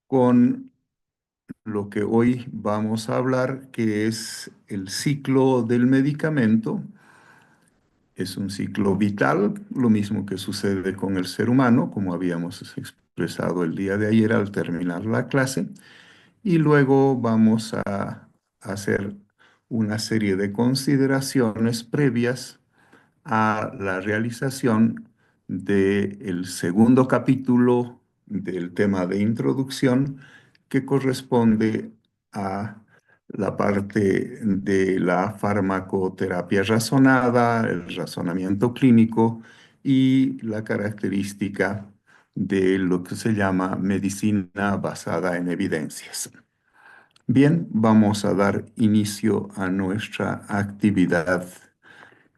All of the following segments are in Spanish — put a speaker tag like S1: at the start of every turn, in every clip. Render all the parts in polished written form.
S1: con lo que hoy vamos a hablar, que es el ciclo del medicamento. Es un ciclo vital, lo mismo que sucede con el ser humano, como habíamos expresado el día de ayer al terminar la clase. Y luego vamos a hacer una serie de consideraciones previas a la realización del segundo capítulo del tema de introducción, que corresponde a la parte de la farmacoterapia razonada, el razonamiento clínico y la característica de lo que se llama medicina basada en evidencias. Bien, vamos a dar inicio a nuestra actividad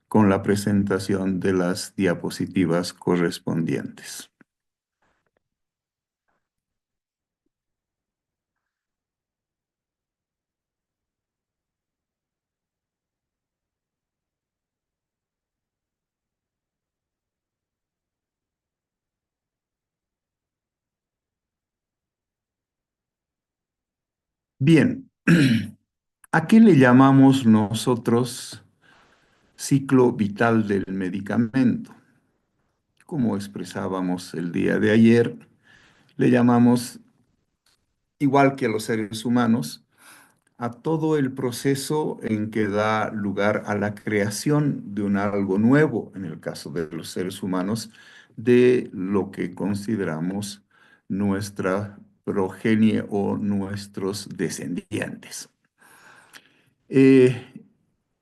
S1: con la presentación de las diapositivas correspondientes. Bien, ¿a qué le llamamos nosotros ciclo vital del medicamento? Como expresábamos el día de ayer, le llamamos, igual que a los seres humanos, a todo el proceso en que da lugar a la creación de un algo nuevo, en el caso de los seres humanos, de lo que consideramos nuestra progenie o nuestros descendientes. Eh,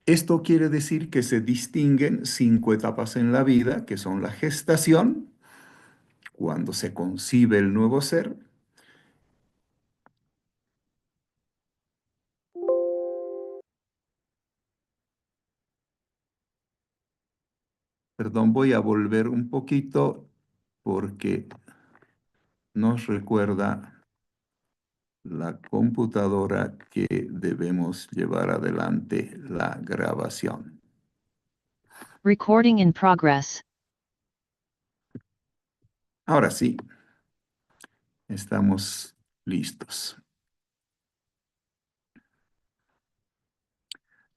S1: Esto quiere decir que se distinguen 5 etapas en la vida, que son la gestación, cuando se concibe el nuevo ser. Perdón, voy a volver un poquito porque nos recuerda la computadora que debemos llevar adelante la grabación.
S2: Recording in progress.
S1: Ahora sí, estamos listos.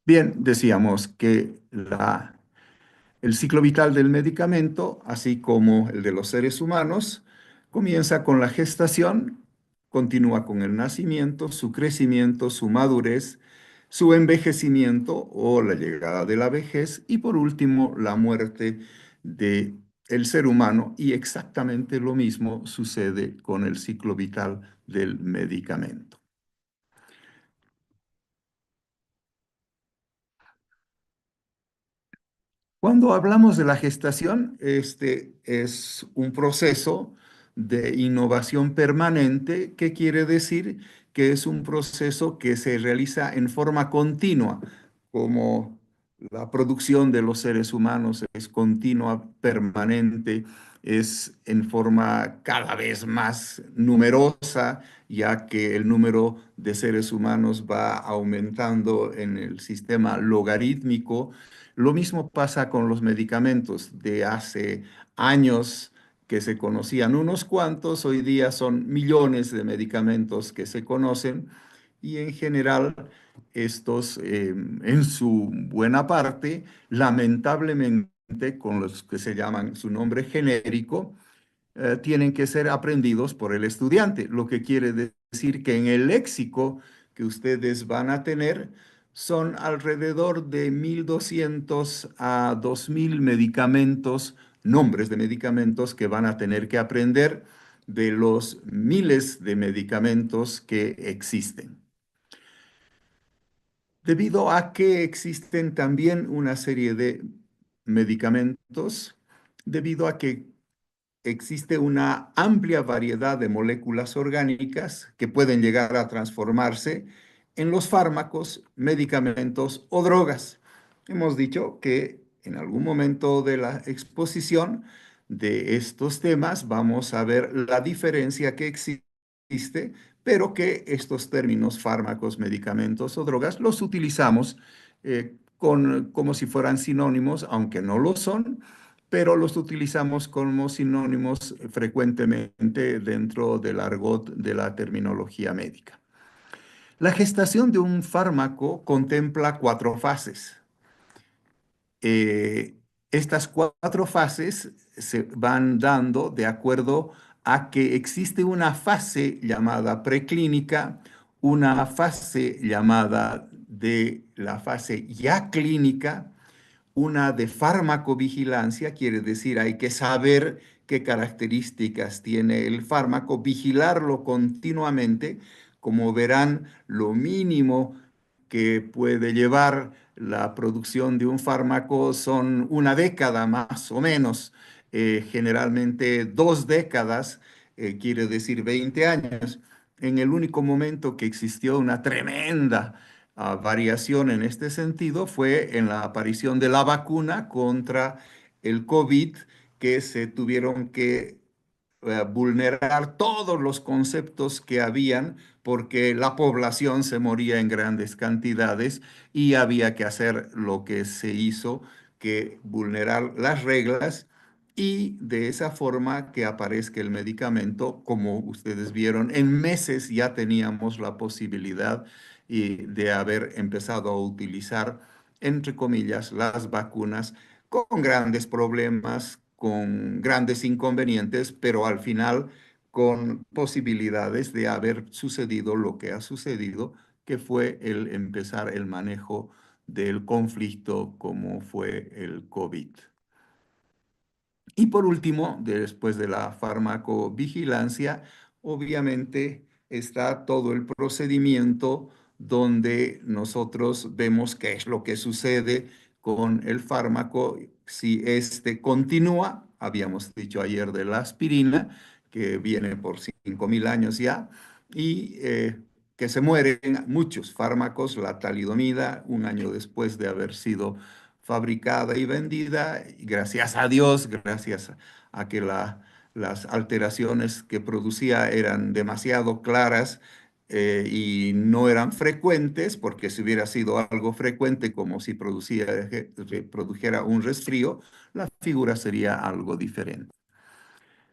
S1: Bien, decíamos que el ciclo vital del medicamento, así como el de los seres humanos, comienza con la gestación, continúa con el nacimiento, su crecimiento, su madurez, su envejecimiento o la llegada de la vejez y por último la muerte del ser humano, y exactamente lo mismo sucede con el ciclo vital del medicamento. Cuando hablamos de la gestación, este es un proceso de innovación permanente, que quiere decir que es un proceso que se realiza en forma continua, como la producción de los seres humanos es continua, permanente, es en forma cada vez más numerosa, ya que el número de seres humanos va aumentando en el sistema logarítmico. Lo mismo pasa con los medicamentos. De hace años que se conocían unos cuantos, hoy día son millones de medicamentos que se conocen, y en general estos, en su buena parte, lamentablemente, con los que se llaman su nombre genérico, tienen que ser aprendidos por el estudiante, lo que quiere decir que en el léxico que ustedes van a tener son alrededor de 1.200 a 2.000 medicamentos, nombres de medicamentos que van a tener que aprender de los miles de medicamentos que existen. Debido a que existen también una serie de medicamentos, debido a que existe una amplia variedad de moléculas orgánicas que pueden llegar a transformarse en los fármacos, medicamentos o drogas. Hemos dicho que en algún momento de la exposición de estos temas vamos a ver la diferencia que existe, pero que estos términos fármacos, medicamentos o drogas los utilizamos como si fueran sinónimos, aunque no lo son, pero los utilizamos como sinónimos frecuentemente dentro del argot de la terminología médica. La gestación de un fármaco contempla cuatro fases. Eh, Estas cuatro fases se van dando de acuerdo a que existe una fase llamada preclínica, una fase llamada de la fase ya clínica, una de farmacovigilancia, quiere decir, hay que saber qué características tiene el fármaco, vigilarlo continuamente. Como verán, lo mínimo que puede llevar la producción de un fármaco son una década más o menos, generalmente 2 décadas, quiere decir 20 años. En el único momento que existió una tremenda variación en este sentido fue en la aparición de la vacuna contra el COVID, que se tuvieron que vulnerar todos los conceptos que habían porque la población se moría en grandes cantidades y había que hacer lo que se hizo, que vulnerar las reglas y de esa forma que aparezca el medicamento, como ustedes vieron, en meses ya teníamos la posibilidad de haber empezado a utilizar, entre comillas, las vacunas con grandes problemas, con grandes inconvenientes, pero al final con posibilidades de haber sucedido lo que ha sucedido, que fue el empezar el manejo del conflicto como fue el COVID. Y por último, después de la farmacovigilancia, obviamente está todo el procedimiento donde nosotros vemos qué es lo que sucede con el fármaco, si este continúa, habíamos dicho ayer de la aspirina, que viene por 5.000 años ya, y que se mueren muchos fármacos, la talidomida, un año después de haber sido fabricada y vendida, y gracias a Dios, gracias a que las alteraciones que producía eran demasiado claras y no eran frecuentes, porque si hubiera sido algo frecuente como si produjera un resfrío, la figura sería algo diferente.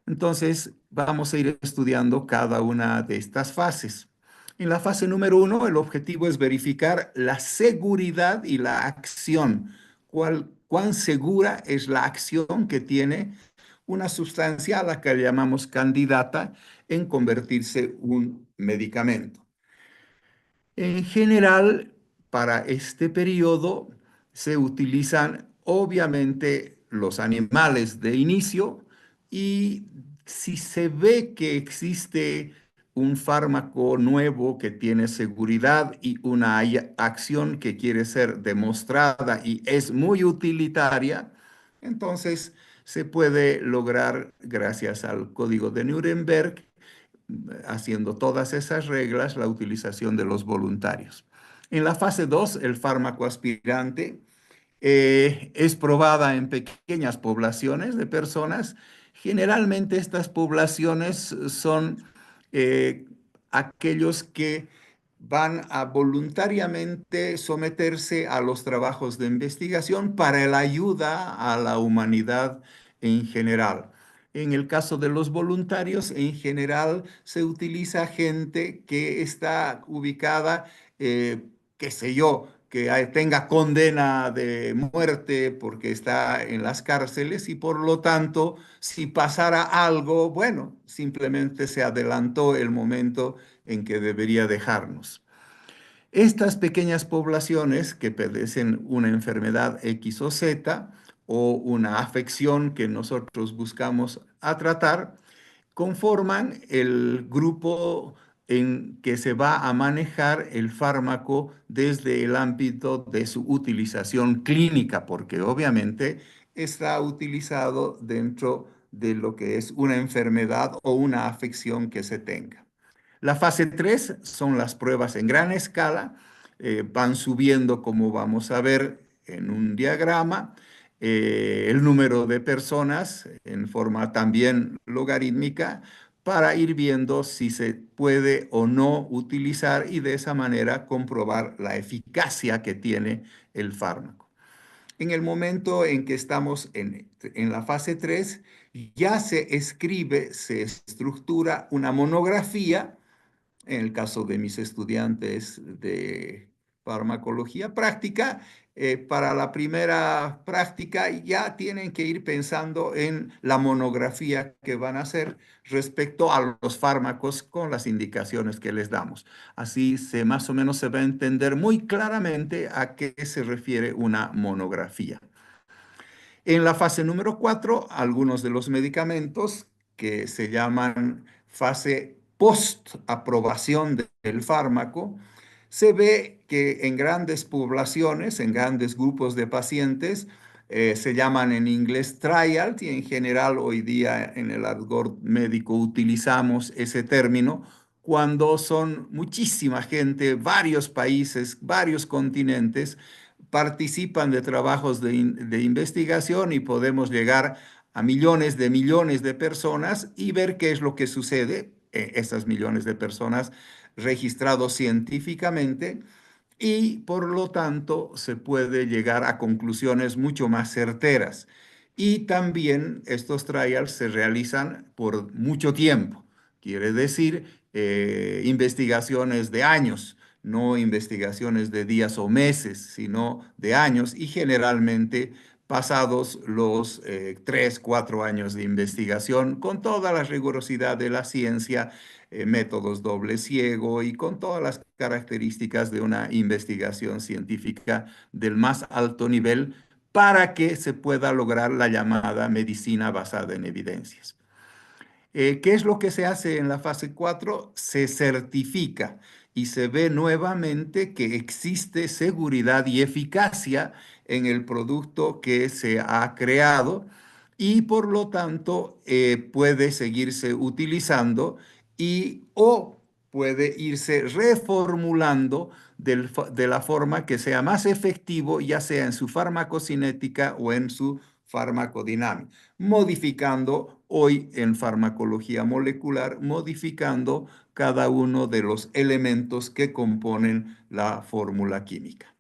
S1: Entonces, vamos a ir estudiando cada una de estas fases. En la fase número 1, el objetivo es verificar la seguridad y la acción. Cuán segura es la acción que tiene una sustancia a la que le llamamos candidata en convertirse un medicamento. En general, para este periodo se utilizan obviamente los animales de inicio y si se ve que existe un fármaco nuevo que tiene seguridad y una acción que quiere ser demostrada y es muy utilitaria, entonces se puede lograr gracias al Código de Nuremberg haciendo todas esas reglas, la utilización de los voluntarios. En la fase 2, el fármaco aspirante es probada en pequeñas poblaciones de personas. Generalmente estas poblaciones son eh, aquellos que van a voluntariamente someterse a los trabajos de investigación para la ayuda a la humanidad en general. En el caso de los voluntarios, en general se utiliza gente que está ubicada, qué sé yo, que tenga condena de muerte porque está en las cárceles y por lo tanto, si pasara algo, bueno, simplemente se adelantó el momento en que debería dejarnos. Estas pequeñas poblaciones que padecen una enfermedad X o Z o una afección que nosotros buscamos a tratar, conforman el grupo en que se va a manejar el fármaco desde el ámbito de su utilización clínica, porque obviamente está utilizado dentro de lo que es una enfermedad o una afección que se tenga. La fase 3 son las pruebas en gran escala, van subiendo como vamos a ver en un diagrama, el número de personas en forma también logarítmica para ir viendo si se puede o no utilizar y de esa manera comprobar la eficacia que tiene el fármaco. En el momento en que estamos en la fase 3, ya se escribe, se estructura una monografía en el caso de mis estudiantes de farmacología práctica, para la primera práctica ya tienen que ir pensando en la monografía que van a hacer respecto a los fármacos con las indicaciones que les damos. Así más o menos se va a entender muy claramente a qué se refiere una monografía. En la fase número 4, algunos de los medicamentos que se llaman fase post-aprobación del fármaco, se ve que en grandes poblaciones, en grandes grupos de pacientes, se llaman en inglés trial, y en general hoy día en el argot médico utilizamos ese término cuando son muchísima gente, varios países, varios continentes participan de trabajos de investigación y podemos llegar a millones de personas y ver qué es lo que sucede, esas millones de personas registrados científicamente, y por lo tanto se puede llegar a conclusiones mucho más certeras. Y también estos trials se realizan por mucho tiempo, quiere decir investigaciones de años, no investigaciones de días o meses, sino de años, y generalmente pasados los 3, 4 años de investigación, con toda la rigurosidad de la ciencia, métodos doble ciego y con todas las características de una investigación científica del más alto nivel para que se pueda lograr la llamada medicina basada en evidencias. ¿Qué es lo que se hace en la fase 4? Se certifica y se ve nuevamente que existe seguridad y eficacia en el producto que se ha creado, y por lo tanto puede seguirse utilizando y o puede irse reformulando de la forma que sea más efectivo, ya sea en su farmacocinética o en su farmacodinámica, modificando hoy en farmacología molecular, modificando cada uno de los elementos que componen la fórmula química.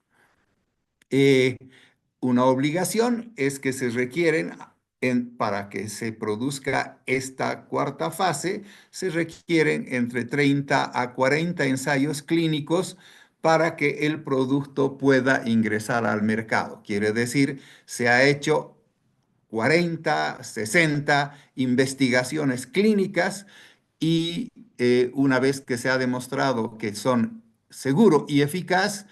S1: Eh, una obligación es que se requieren, para que se produzca esta cuarta fase, se requieren entre 30 a 40 ensayos clínicos para que el producto pueda ingresar al mercado. Quiere decir, se ha hecho 40, 60 investigaciones clínicas, y una vez que se ha demostrado que son seguro y eficaz,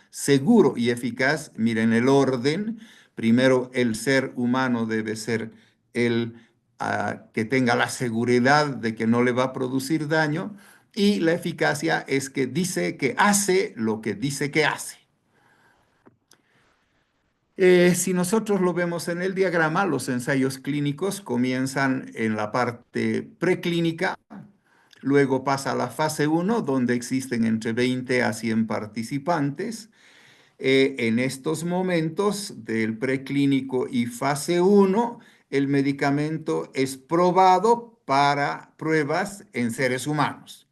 S1: miren el orden. Primero, el ser humano debe ser el que tenga la seguridad de que no le va a producir daño, y la eficacia es que dice que hace lo que dice que hace. Si nosotros lo vemos en el diagrama, los ensayos clínicos comienzan en la parte preclínica, luego pasa a la fase 1, donde existen entre 20 a 100 participantes. En estos momentos del preclínico y fase 1, el medicamento es probado para pruebas en seres humanos.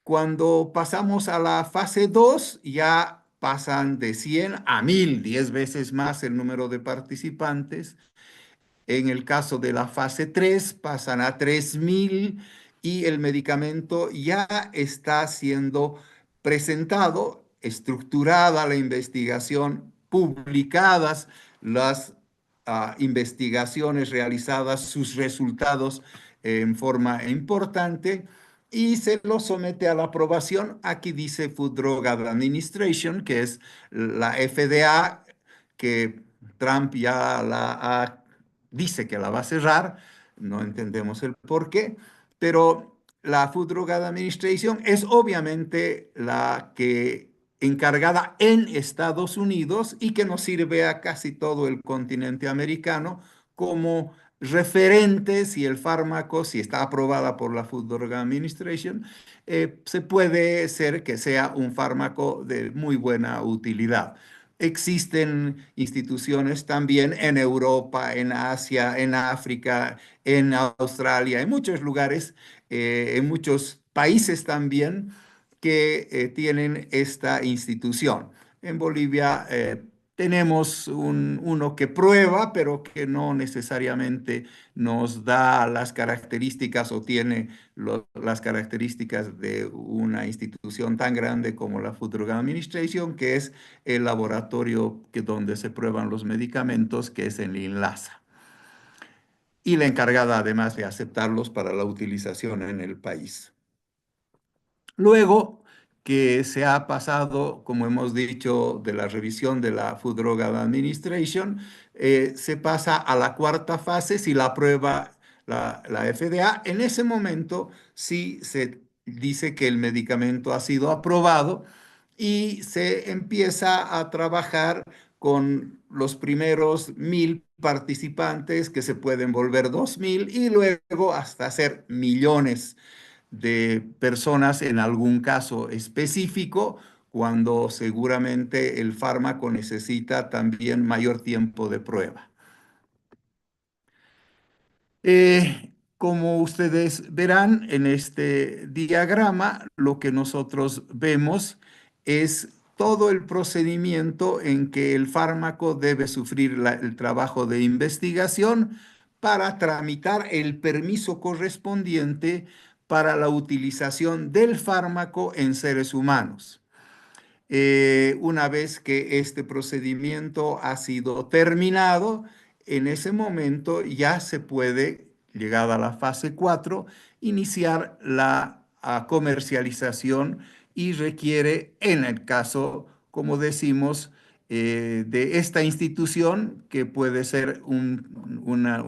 S1: Cuando pasamos a la fase 2, ya pasan de 100 a 1000, 10 veces más el número de participantes. En el caso de la fase 3 pasan a 3000, y el medicamento ya está siendo presentado, estructurada la investigación, publicadas las investigaciones realizadas, sus resultados en forma importante, y se lo somete a la aprobación. Aquí dice Food Drug Administration, que es la FDA, que Trump ya dice que la va a cerrar, no entendemos el por qué, pero la Food Drug Administration es obviamente la que encargada en Estados Unidos, y que nos sirve a casi todo el continente americano como referente. Si el fármaco, si está aprobada por la Food Drug Administration, se puede ser que sea un fármaco de muy buena utilidad. Existen instituciones también en Europa, en Asia, en África, en Australia, en muchos lugares, en muchos países también, que tienen esta institución. En Bolivia tenemos uno que prueba, pero que no necesariamente nos da las características o tiene las características de una institución tan grande como la Food Drug Administration, que es el laboratorio donde se prueban los medicamentos, que es en INLASA, y la encargada además de aceptarlos para la utilización en el país. Luego que se ha pasado, como hemos dicho, de la revisión de la Food Drug Administration, se pasa a la cuarta fase si la aprueba la FDA. En ese momento sí se dice que el medicamento ha sido aprobado y se empieza a trabajar con los primeros 1.000 participantes que se pueden volver 2.000 y luego hasta hacer millones de personas en algún caso específico, cuando seguramente el fármaco necesita también mayor tiempo de prueba. Como ustedes verán en este diagrama, lo que nosotros vemos es todo el procedimiento en que el fármaco debe sufrir el trabajo de investigación para tramitar el permiso correspondiente para la utilización del fármaco en seres humanos. Una vez que este procedimiento ha sido terminado, en ese momento ya se puede, llegada a la fase 4, iniciar la comercialización y requiere, en el caso, como decimos, de esta institución, que puede ser una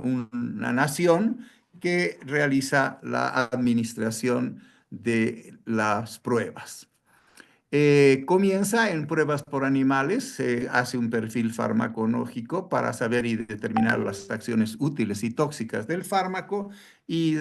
S1: nación que realiza la administración de las pruebas. Comienza en pruebas por animales, se hace un perfil farmacológico para saber y determinar las acciones útiles y tóxicas del fármaco y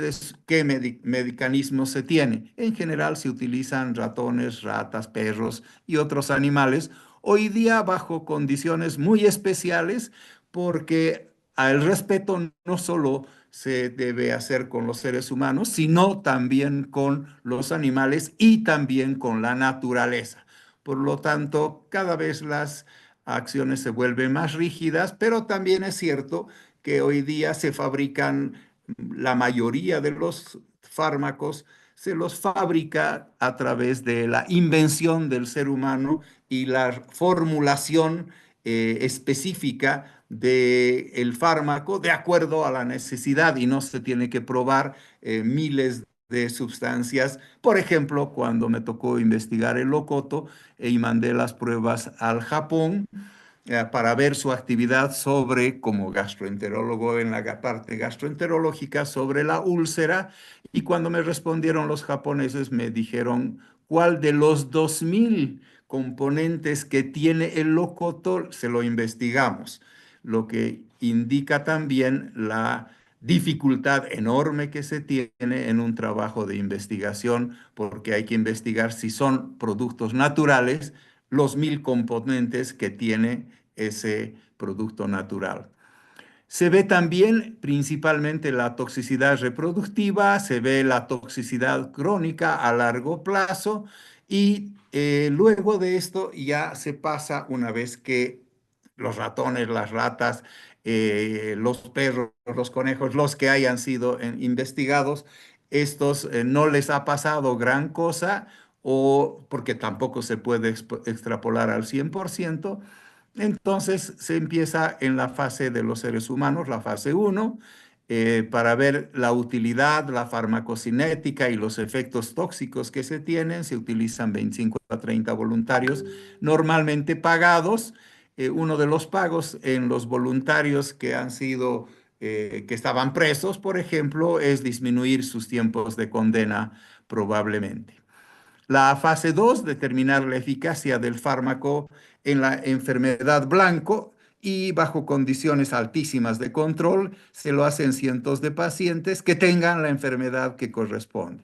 S1: qué mecanismos se tiene. En general se utilizan ratones, ratas, perros y otros animales, hoy día bajo condiciones muy especiales, porque el respeto no solo se debe hacer con los seres humanos, sino también con los animales y también con la naturaleza. Por lo tanto, cada vez las acciones se vuelven más rígidas, pero también es cierto que hoy día se fabrican la mayoría de los fármacos, se los fabrica a través de la invención del ser humano y la formulación específica del fármaco de acuerdo a la necesidad, y no se tiene que probar miles de sustancias. Por ejemplo, cuando me tocó investigar el locoto y mandé las pruebas al Japón, para ver su actividad sobre, como gastroenterólogo en la parte gastroenterológica, sobre la úlcera. Y cuando me respondieron los japoneses, me dijeron cuál de los 2.000 componentes que tiene el locoto se lo investigamos, lo que indica también la dificultad enorme que se tiene en un trabajo de investigación, porque hay que investigar si son productos naturales los 1.000 componentes que tiene ese producto natural. Se ve también principalmente la toxicidad reproductiva, se ve la toxicidad crónica a largo plazo y luego de esto ya se pasa, una vez que los ratones, las ratas, los perros, los conejos, los que hayan sido investigados, estos no les ha pasado gran cosa, o porque tampoco se puede extrapolar al 100%. Entonces se empieza en la fase de los seres humanos, la fase 1, para ver la utilidad, la farmacocinética y los efectos tóxicos que se tienen. Se utilizan 25 a 30 voluntarios, normalmente pagados. Uno de los pagos en los voluntarios que han sido, que estaban presos, por ejemplo, es disminuir sus tiempos de condena probablemente. La fase 2, determinar la eficacia del fármaco en la enfermedad blanco, y bajo condiciones altísimas de control se lo hacen cientos de pacientes que tengan la enfermedad que corresponde.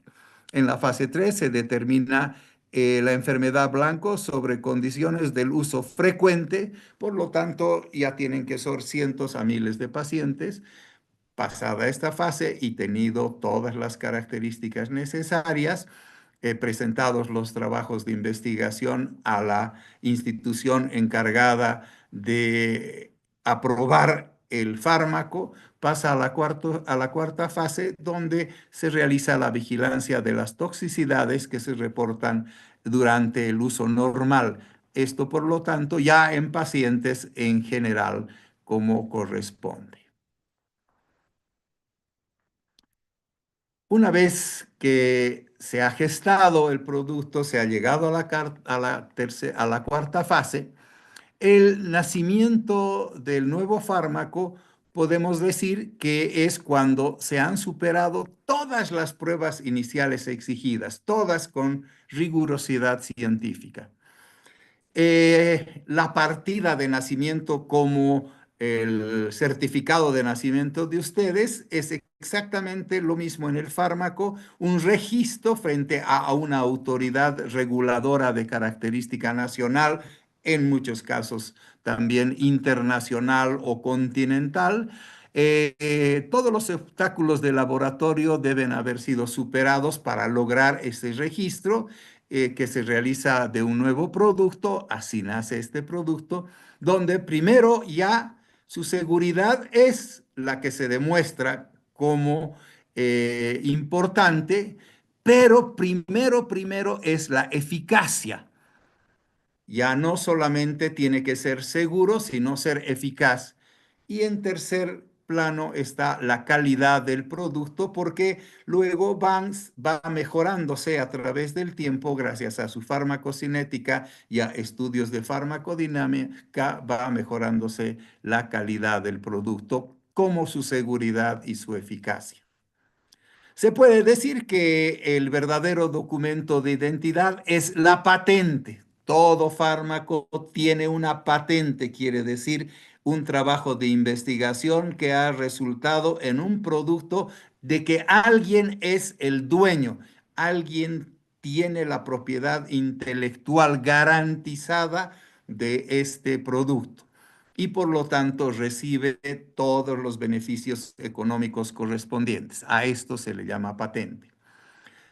S1: En la fase 3 se determina la enfermedad blanco sobre condiciones del uso frecuente, por lo tanto ya tienen que ser cientos a miles de pacientes. Pasada esta fase y tenido todas las características necesarias, presentados los trabajos de investigación a la institución encargada de aprobar el fármaco, pasa a a la cuarta fase, donde se realiza la vigilancia de las toxicidades que se reportan durante el uso normal. Esto, por lo tanto, ya en pacientes en general, como corresponde. Una vez que se ha gestado el producto, se ha llegado a a la cuarta fase, el nacimiento del nuevo fármaco podemos decir que es cuando se han superado todas las pruebas iniciales exigidas, todas con rigurosidad científica. La partida de nacimiento como el certificado de nacimiento de ustedes es exactamente lo mismo en el fármaco, un registro frente a una autoridad reguladora de característica nacional, en muchos casos también internacional o continental. Todos los obstáculos de laboratorio deben haber sido superados para lograr ese registro que se realiza de un nuevo producto, así nace este producto, donde primero ya su seguridad es la que se demuestra como importante, pero primero es la eficacia. Ya no solamente tiene que ser seguro, sino ser eficaz. Y en tercer plano está la calidad del producto, porque luego va mejorándose a través del tiempo gracias a su farmacocinética y a estudios de farmacodinámica, va mejorándose la calidad del producto, como su seguridad y su eficacia. Se puede decir que el verdadero documento de identidad es la patente. Todo fármaco tiene una patente, quiere decir un trabajo de investigación que ha resultado en un producto de que alguien es el dueño, alguien tiene la propiedad intelectual garantizada de este producto y por lo tanto recibe todos los beneficios económicos correspondientes. A esto se le llama patente.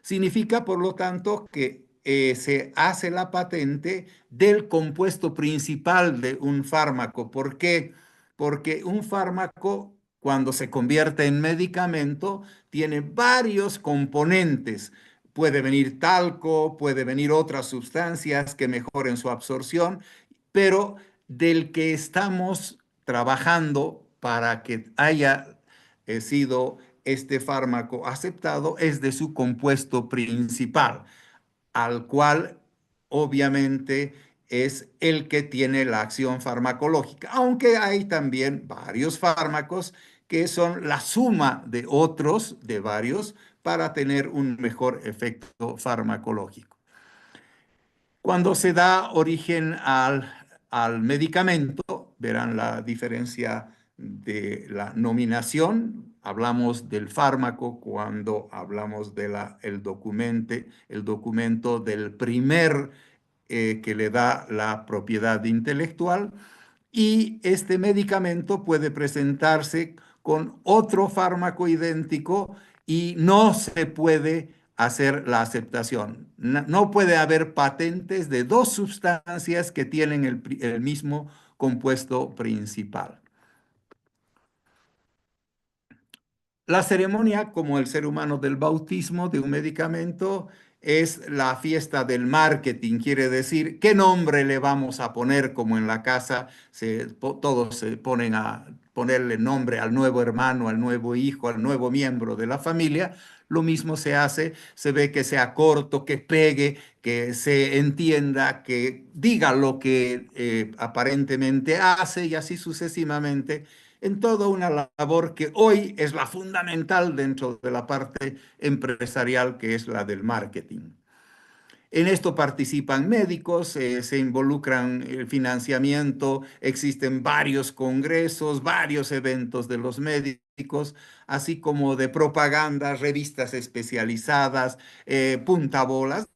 S1: Significa, por lo tanto, que se hace la patente del compuesto principal de un fármaco. ¿Por qué? Porque un fármaco, cuando se convierte en medicamento, tiene varios componentes. Puede venir talco, puede venir otras sustancias que mejoren su absorción, pero del que estamos trabajando para que haya sido este fármaco aceptado es de su compuesto principal, al cual obviamente es el que tiene la acción farmacológica, aunque hay también varios fármacos que son la suma de otros, de varios, para tener un mejor efecto farmacológico. Cuando se da origen al medicamento, verán la diferencia de la nominación. Hablamos del fármaco cuando hablamos de el documento del primer que le da la propiedad intelectual. Y este medicamento puede presentarse con otro fármaco idéntico y no se puede hacer la aceptación. No puede haber patentes de dos sustancias que tienen el mismo compuesto principal. La ceremonia, como el ser humano del bautismo de un medicamento, es la fiesta del marketing. Quiere decir, ¿qué nombre le vamos a poner? Como en la casa, todos se ponen a ponerle nombre al nuevo hermano, al nuevo hijo, al nuevo miembro de la familia. Lo mismo se hace, se ve que sea corto, que pegue, que se entienda, que diga lo que aparentemente hace y así sucesivamente en toda una labor que hoy es la fundamental dentro de la parte empresarial, que es la del marketing. En esto participan médicos, se involucran el financiamiento, existen varios congresos, varios eventos de los médicos, así como de propaganda, revistas especializadas, puntabolas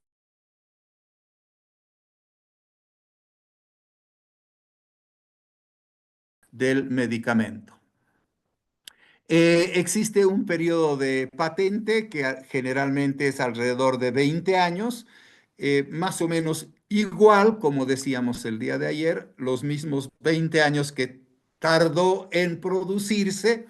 S1: del medicamento. Existe un periodo de patente que generalmente es alrededor de 20 años, más o menos igual, como decíamos el día de ayer, los mismos 20 años que tardó en producirse,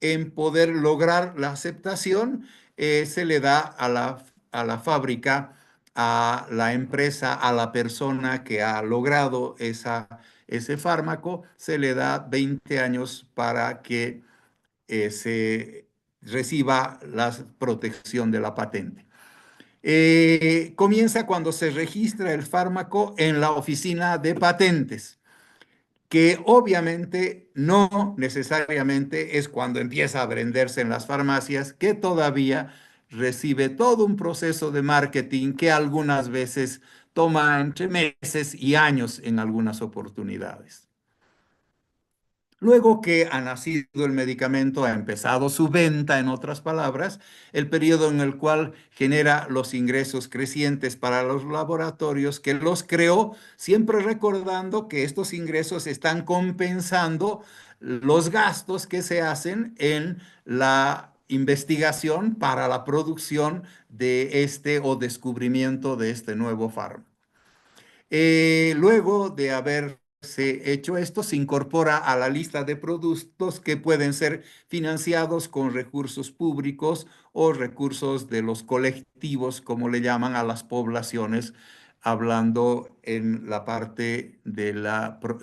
S1: en poder lograr la aceptación, se le da a la fábrica, a la empresa, a la persona que ha logrado ese fármaco, se le da 20 años para que se reciba la protección de la patente. Comienza cuando se registra el fármaco en la oficina de patentes, que obviamente no necesariamente es cuando empieza a venderse en las farmacias, que todavía recibe todo un proceso de marketing que algunas veces toma entre meses y años en algunas oportunidades. Luego que ha nacido el medicamento, ha empezado su venta, en otras palabras, el periodo en el cual genera los ingresos crecientes para los laboratorios que los creó, siempre recordando que estos ingresos están compensando los gastos que se hacen en la investigación para la producción de este o descubrimiento de este nuevo fármaco. Luego de haberse hecho esto, se incorpora a la lista de productos que pueden ser financiados con recursos públicos o recursos de los colectivos, como le llaman a las poblaciones, hablando en la parte de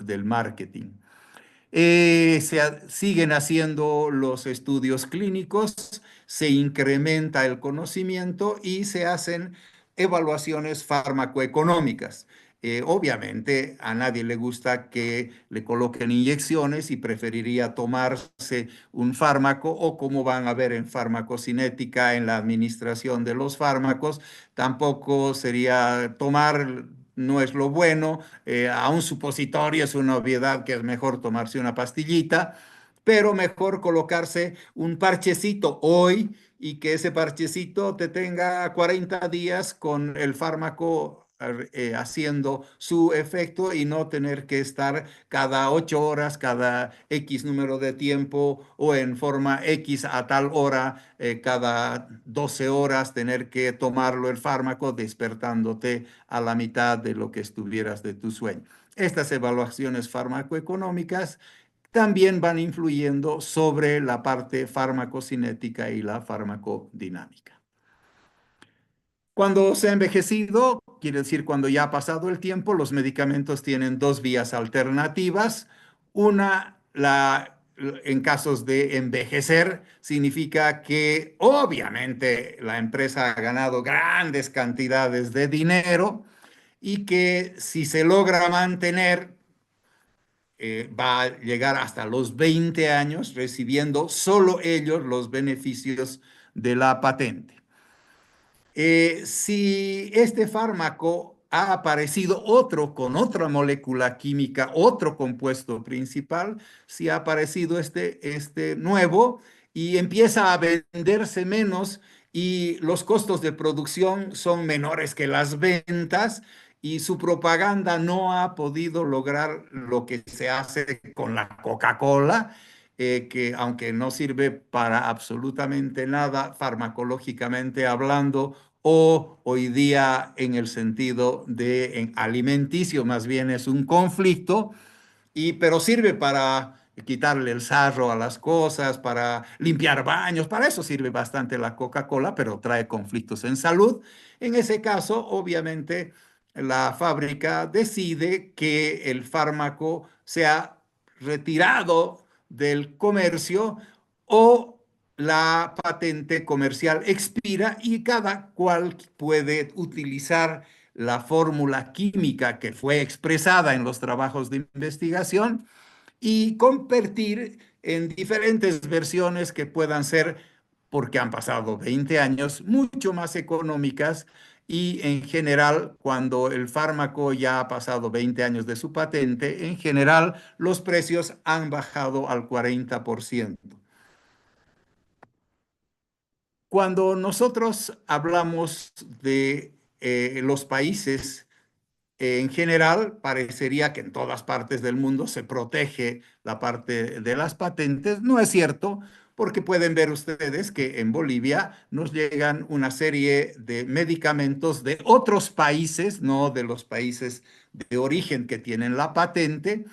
S1: del marketing. Siguen haciendo los estudios clínicos, se incrementa el conocimiento y se hacen evaluaciones farmacoeconómicas. Obviamente a nadie le gusta que le coloquen inyecciones y preferiría tomarse un fármaco, o como van a ver en farmacocinética en la administración de los fármacos, tampoco sería tomar, no es lo bueno. A un supositorio es una obviedad que es mejor tomarse una pastillita, pero mejor colocarse un parchecito hoy y que ese parchecito te tenga 40 días con el fármaco haciendo su efecto, y no tener que estar cada 8 horas, cada X número de tiempo, o en forma X a tal hora, cada 12 horas, tener que tomarlo el fármaco despertándote a la mitad de lo que estuvieras de tu sueño. Estas evaluaciones farmacoeconómicas también van influyendo sobre la parte farmacocinética y la farmacodinámica. Cuando se ha envejecido, quiere decir cuando ya ha pasado el tiempo, los medicamentos tienen dos vías alternativas. Una, en casos de envejecer, significa que obviamente la empresa ha ganado grandes cantidades de dinero, y que si se logra mantener, va a llegar hasta los 20 años recibiendo solo ellos los beneficios de la patente. Si este fármaco ha aparecido otro con otra molécula química, otro compuesto principal, si ha aparecido este nuevo y empieza a venderse menos, y los costos de producción son menores que las ventas, y su propaganda no ha podido lograr lo que se hace con la Coca-Cola, que aunque no sirve para absolutamente nada farmacológicamente hablando, o hoy día en el sentido de alimenticio, más bien es un conflicto, pero sirve para quitarle el sarro a las cosas, para limpiar baños, para eso sirve bastante la Coca-Cola, pero trae conflictos en salud. En ese caso, obviamente, la fábrica decide que el fármaco sea retirado del comercio, o la patente comercial expira y cada cual puede utilizar la fórmula química que fue expresada en los trabajos de investigación y convertir en diferentes versiones que puedan ser, porque han pasado 20 años, mucho más económicas. Y en general, cuando el fármaco ya ha pasado 20 años de su patente, en general los precios han bajado al 40%. Cuando nosotros hablamos de los países, en general, parecería que en todas partes del mundo se protege la parte de las patentes. No es cierto, porque pueden ver ustedes que en Bolivia nos llegan una serie de medicamentos de otros países, no de los países de origen que tienen la patente,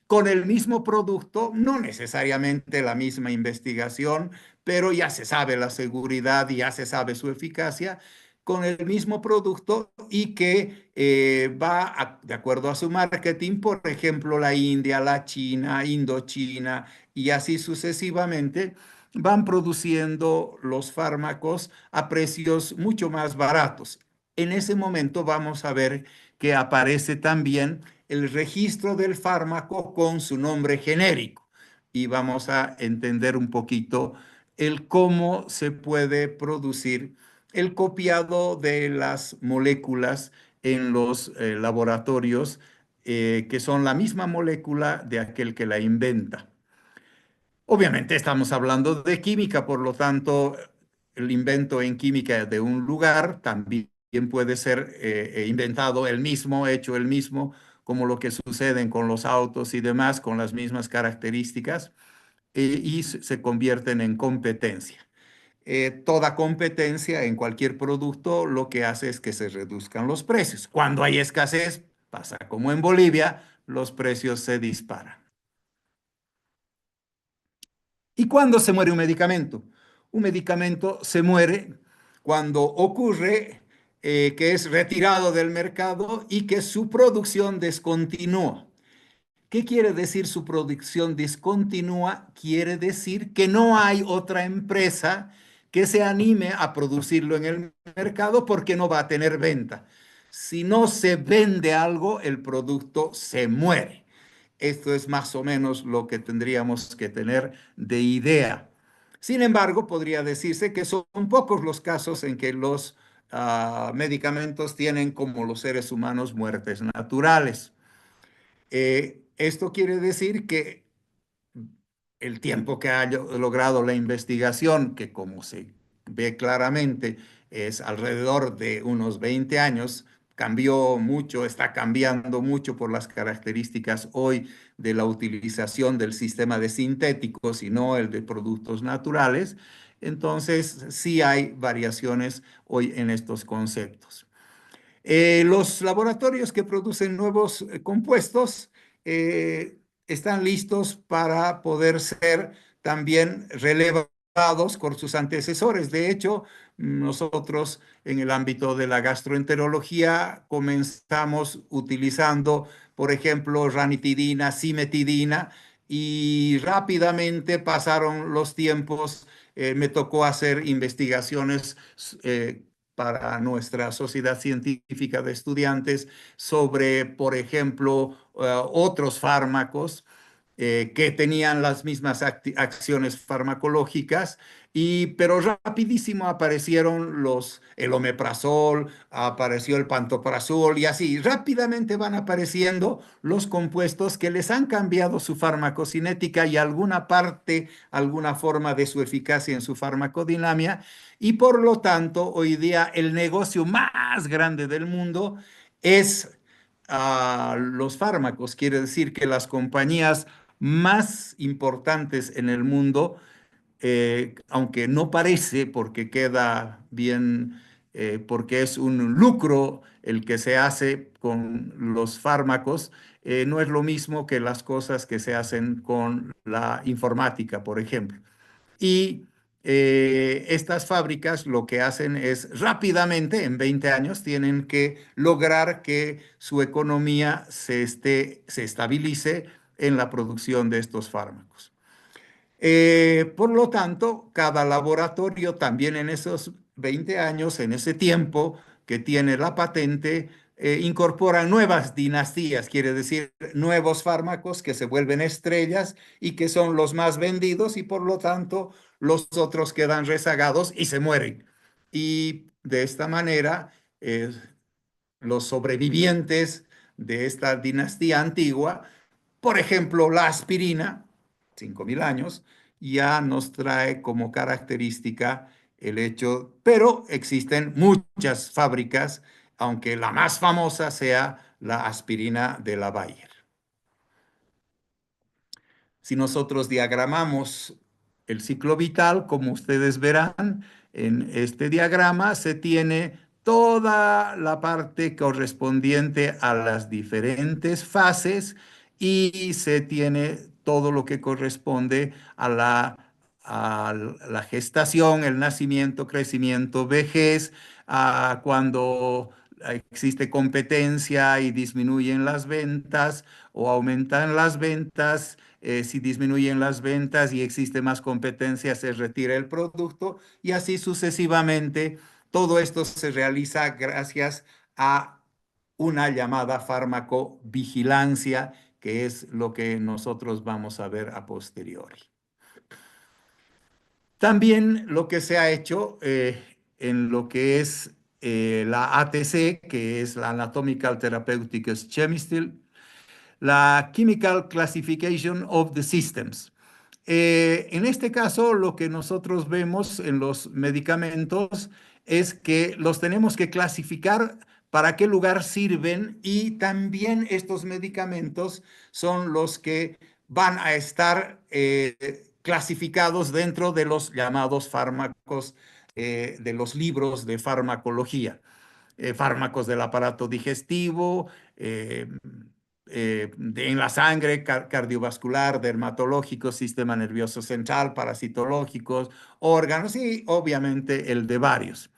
S1: con el mismo producto, no necesariamente la misma investigación, pero ya se sabe la seguridad y ya se sabe su eficacia, con el mismo producto y que de acuerdo a su marketing, por ejemplo, la India, la China, Indochina y así sucesivamente, van produciendo los fármacos a precios mucho más baratos. En ese momento vamos a ver que aparece también el registro del fármaco con su nombre genérico y vamos a entender un poquito el cómo se puede producir el copiado de las moléculas en los laboratorios que son la misma molécula de aquel que la inventa. Obviamente estamos hablando de química, por lo tanto, el invento en química de un lugar también puede ser inventado el mismo, hecho el mismo, como lo que sucede con los autos y demás, con las mismas características, y se convierten en competencia. Toda competencia en cualquier producto lo que hace es que se reduzcan los precios. Cuando hay escasez, pasa como en Bolivia, los precios se disparan. ¿Y cuándo se muere un medicamento? Un medicamento se muere cuando ocurre que es retirado del mercado y que su producción descontinúa. ¿Qué quiere decir su producción discontinúa? Quiere decir que no hay otra empresa que se anime a producirlo en el mercado porque no va a tener venta. Si no se vende algo, el producto se muere. Esto es más o menos lo que tendríamos que tener de idea. Sin embargo, podría decirse que son pocos los casos en que los medicamentos tienen, como los seres humanos, muertes naturales. Esto quiere decir que el tiempo que ha logrado la investigación, que como se ve claramente es alrededor de unos 20 años, cambió mucho, está cambiando mucho por las características hoy de la utilización del sistema de sintéticos y no el de productos naturales. Entonces, sí hay variaciones hoy en estos conceptos. Los laboratorios que producen nuevos compuestos eh, están listos para poder ser también relevados por sus antecesores. De hecho, nosotros en el ámbito de la gastroenterología comenzamos utilizando, por ejemplo, ranitidina, cimetidina, y rápidamente pasaron los tiempos. Me tocó hacer investigaciones para nuestra sociedad científica de estudiantes sobre, por ejemplo, otros fármacos que tenían las mismas acciones farmacológicas, pero rapidísimo aparecieron el omeprazol, apareció el pantoprazol y así, rápidamente van apareciendo los compuestos que les han cambiado su farmacocinética y alguna parte, alguna forma de su eficacia en su farmacodinámica, y por lo tanto, hoy día el negocio más grande del mundo es los fármacos. Quiere decir que las compañías más importantes en el mundo, aunque no parece porque queda bien, porque es un lucro el que se hace con los fármacos, no es lo mismo que las cosas que se hacen con la informática, por ejemplo. Y estas fábricas lo que hacen es rápidamente, en 20 años, tienen que lograr que su economía se estabilice en la producción de estos fármacos. Por lo tanto, cada laboratorio también en esos 20 años, en ese tiempo que tiene la patente, incorpora nuevas dinastías, quiere decir nuevos fármacos que se vuelven estrellas y que son los más vendidos y por lo tanto los otros quedan rezagados y se mueren. Y de esta manera, los sobrevivientes de esta dinastía antigua, por ejemplo, la aspirina, 5.000 años, ya nos trae como característica el hecho, pero existen muchas fábricas, aunque la más famosa sea la aspirina de la Bayer. Si nosotros diagramamos el ciclo vital, como ustedes verán en este diagrama, se tiene toda la parte correspondiente a las diferentes fases y se tiene todo lo que corresponde a la gestación, el nacimiento, crecimiento, vejez, a cuando existe competencia y disminuyen las ventas o aumentan las ventas. Si disminuyen las ventas y existe más competencia, se retira el producto y así sucesivamente. Todo esto se realiza gracias a una llamada farmacovigilancia, que es lo que nosotros vamos a ver a posteriori. También lo que se ha hecho en lo que es la ATC, que es la Anatomical Therapeutics Chemistry, la Chemical Classification of the Systems. En este caso, lo que nosotros vemos en los medicamentos es que los tenemos que clasificar para qué lugar sirven y también estos medicamentos son los que van a estar clasificados dentro de los llamados fármacos de los libros de farmacología. Fármacos del aparato digestivo, en la sangre, cardiovascular, dermatológicos, sistema nervioso central, parasitológicos, órganos y obviamente el de varios.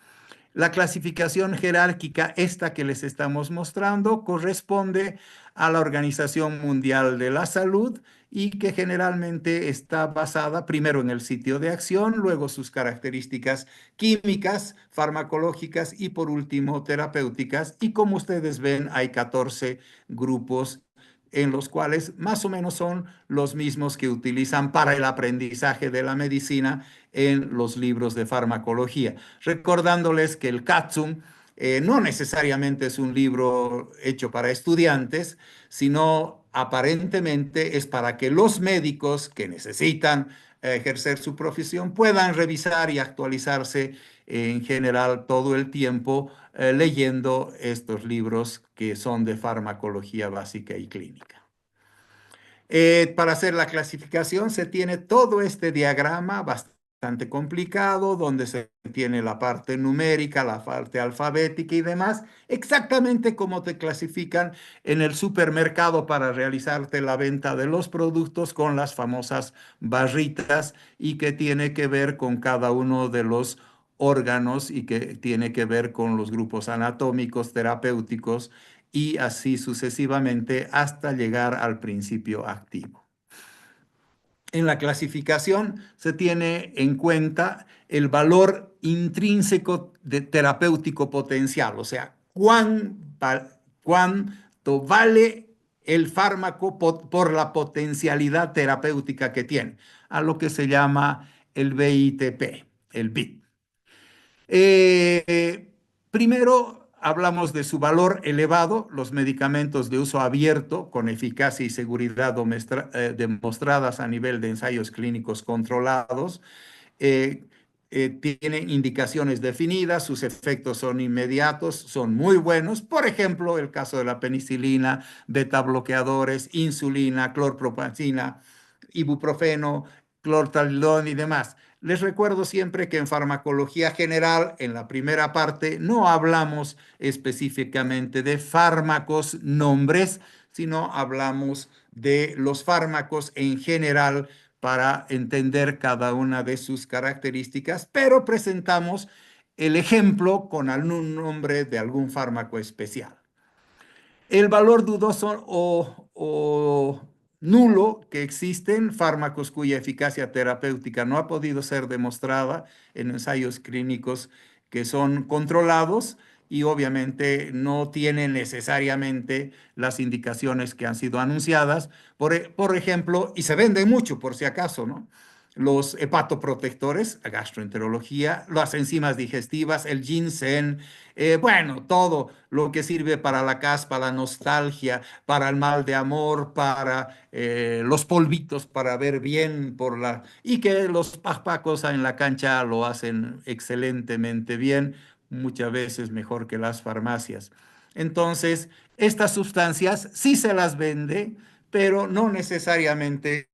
S1: La clasificación jerárquica, esta que les estamos mostrando, corresponde a la Organización Mundial de la Salud y que generalmente está basada primero en el sitio de acción, luego sus características químicas, farmacológicas y por último terapéuticas. Y como ustedes ven, hay 14 grupos en los cuales más o menos son los mismos que utilizan para el aprendizaje de la medicina en los libros de farmacología. Recordándoles que el Katsum no necesariamente es un libro hecho para estudiantes, sino aparentemente es para que los médicos que necesitan ejercer su profesión puedan revisar y actualizarse en general todo el tiempo leyendo estos libros que son de farmacología básica y clínica. Para hacer la clasificación se tiene todo este diagrama bastante complicado, donde se tiene la parte numérica, la parte alfabética y demás, exactamente como te clasifican en el supermercado para realizarte la venta de los productos con las famosas barritas y que tiene que ver con cada uno de los órganos y que tiene que ver con los grupos anatómicos, terapéuticos y así sucesivamente hasta llegar al principio activo. En la clasificación se tiene en cuenta el valor intrínseco de terapéutico potencial, o sea, cuánto vale el fármaco por la potencialidad terapéutica que tiene, a lo que se llama el BITP, el BIP. Primero, hablamos de su valor elevado, los medicamentos de uso abierto con eficacia y seguridad demostradas a nivel de ensayos clínicos controlados. eh, Tienen indicaciones definidas, sus efectos son inmediatos, son muy buenos. Por ejemplo, el caso de la penicilina, beta bloqueadores, insulina, clorpromazina, ibuprofeno, clortalidón y demás. Les recuerdo siempre que en farmacología general, en la primera parte, no hablamos específicamente de fármacos, nombres, sino hablamos de los fármacos en general para entender cada una de sus características, pero presentamos el ejemplo con algún nombre de algún fármaco especial. El valor dudoso o nulo que existen fármacos cuya eficacia terapéutica no ha podido ser demostrada en ensayos clínicos que son controlados y obviamente no tienen necesariamente las indicaciones que han sido anunciadas. Por ejemplo, y se venden mucho por si acaso, ¿no? Los hepatoprotectores, la gastroenterología, las enzimas digestivas, el ginseng, bueno, todo lo que sirve para la caspa, la nostalgia, para el mal de amor, para los polvitos, para ver bien por la... Y que los pajpacos en la cancha lo hacen excelentemente bien, muchas veces mejor que las farmacias. Entonces, estas sustancias sí se las vende, pero no necesariamente